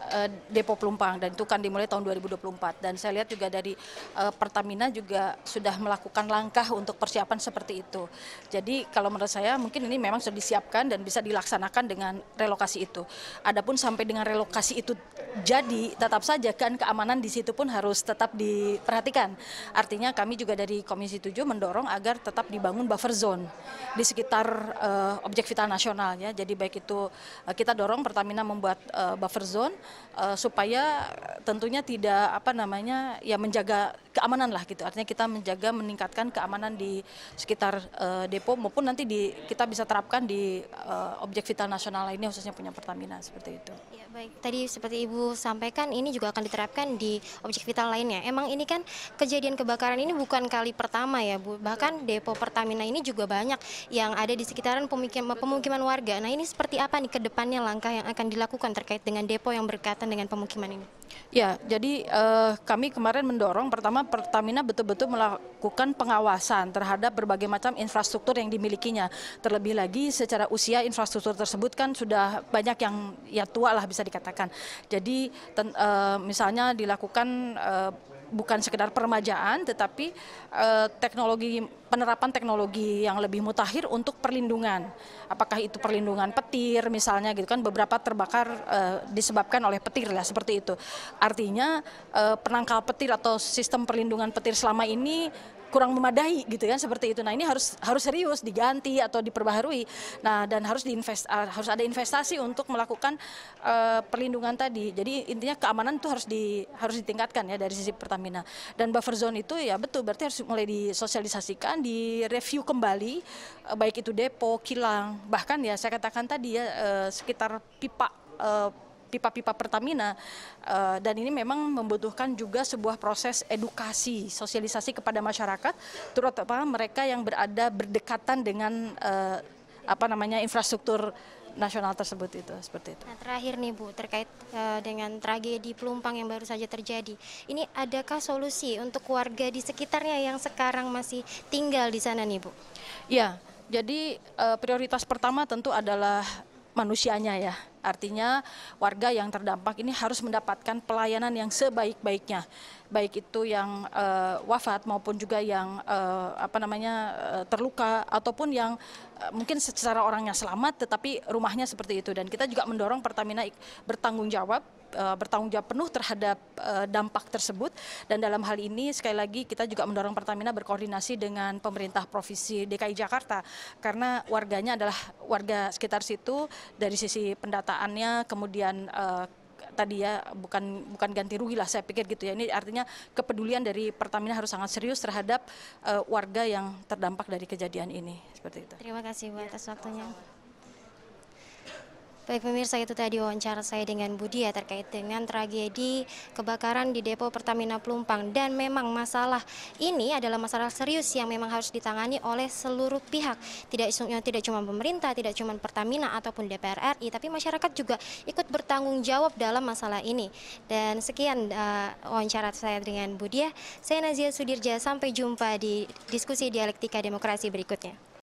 Depo Pelumpang, dan itu kan dimulai tahun 2024. Dan saya lihat juga dari Pertamina juga sudah melakukan langkah untuk persiapan seperti itu. Jadi kalau menurut saya mungkin ini memang sudah disiapkan dan bisa dilaksanakan dengan relokasi itu. Adapun sampai dengan relokasi itu jadi, tetap saja kan keamanan di situ pun harus tetap diperhatikan. Artinya kami juga dari Komisi 7 mendorong agar tetap dibangun buffer zone di sekitar objek vital nasional ya. Jadi baik itu kita dorong Pertamina membuat buffer zone supaya tentunya tidak ya menjaga keamanan lah gitu. Artinya kita meningkatkan keamanan di sekitar depo maupun nanti kita bisa terapkan di objek vital nasional lainnya khususnya punya Pertamina seperti itu. Ya, baik, tadi seperti Ibu sampaikan ini juga akan diterapkan di objek vital lainnya. Emang ini kan kejadian kebakaran ini bukan kali pertama ya Bu. Bahkan depo Pertamina ini juga banyak yang ada di sekitaran pemukiman warga. Nah ini seperti apa nih ke depannya langkah yang akan dilakukan terkait dengan depo yang berkaitan dengan pemukiman ini? Ya, jadi kami kemarin mendorong pertama Pertamina betul-betul melakukan pengawasan terhadap berbagai macam infrastruktur yang dimilikinya. Terlebih lagi secara usia infrastruktur tersebut kan sudah banyak yang ya tua lah bisa dikatakan. Jadi misalnya dilakukan bukan sekedar peremajaan, tetapi penerapan teknologi yang lebih mutakhir untuk perlindungan. Apakah itu perlindungan petir misalnya gitu kan, beberapa terbakar disebabkan oleh petir lah seperti itu. Artinya penangkal petir atau sistem perlindungan petir selama ini kurang memadai gitu kan, seperti itu. Nah, ini harus serius diganti atau diperbaharui. Nah, dan harus ada investasi untuk melakukan perlindungan tadi. Jadi intinya keamanan itu harus ditingkatkan ya dari sisi Pertamina. Dan buffer zone itu ya betul, berarti harus mulai disosialisasikan, direview kembali, baik itu depo, kilang, bahkan ya saya katakan tadi ya sekitar pipa-pipa Pertamina, dan ini memang membutuhkan juga sebuah proses edukasi, sosialisasi kepada masyarakat, terutama mereka yang berdekatan dengan infrastruktur nasional tersebut itu, seperti itu. Nah, terakhir nih Bu, terkait dengan tragedi Pelumpang yang baru saja terjadi, ini adakah solusi untuk warga di sekitarnya yang sekarang masih tinggal di sana nih Bu? Ya, jadi prioritas pertama tentu adalah manusianya ya. Artinya warga yang terdampak ini harus mendapatkan pelayanan yang sebaik-baiknya, baik itu yang wafat maupun juga yang terluka ataupun yang mungkin secara orangnya selamat tetapi rumahnya seperti itu. Dan kita juga mendorong Pertamina bertanggung jawab penuh terhadap dampak tersebut, dan dalam hal ini sekali lagi kita juga mendorong Pertamina berkoordinasi dengan pemerintah Provinsi DKI Jakarta karena warganya adalah warga sekitar situ, dari sisi pendataannya, kemudian tadi ya bukan ganti rugi lah saya pikir gitu ya. Ini artinya kepedulian dari Pertamina harus sangat serius terhadap warga yang terdampak dari kejadian ini, seperti itu. Terima kasih Bu atas waktunya. Baik pemirsa, itu tadi wawancara saya dengan Budi ya terkait dengan tragedi kebakaran di depo Pertamina Pelumpang, dan memang masalah ini adalah masalah serius yang memang harus ditangani oleh seluruh pihak, tidak cuma pemerintah, tidak cuma Pertamina ataupun DPR RI, tapi masyarakat juga ikut bertanggung jawab dalam masalah ini. Dan sekian wawancara saya dengan Budi ya. Saya Nazia Sudirja, sampai jumpa di diskusi dialektika demokrasi berikutnya.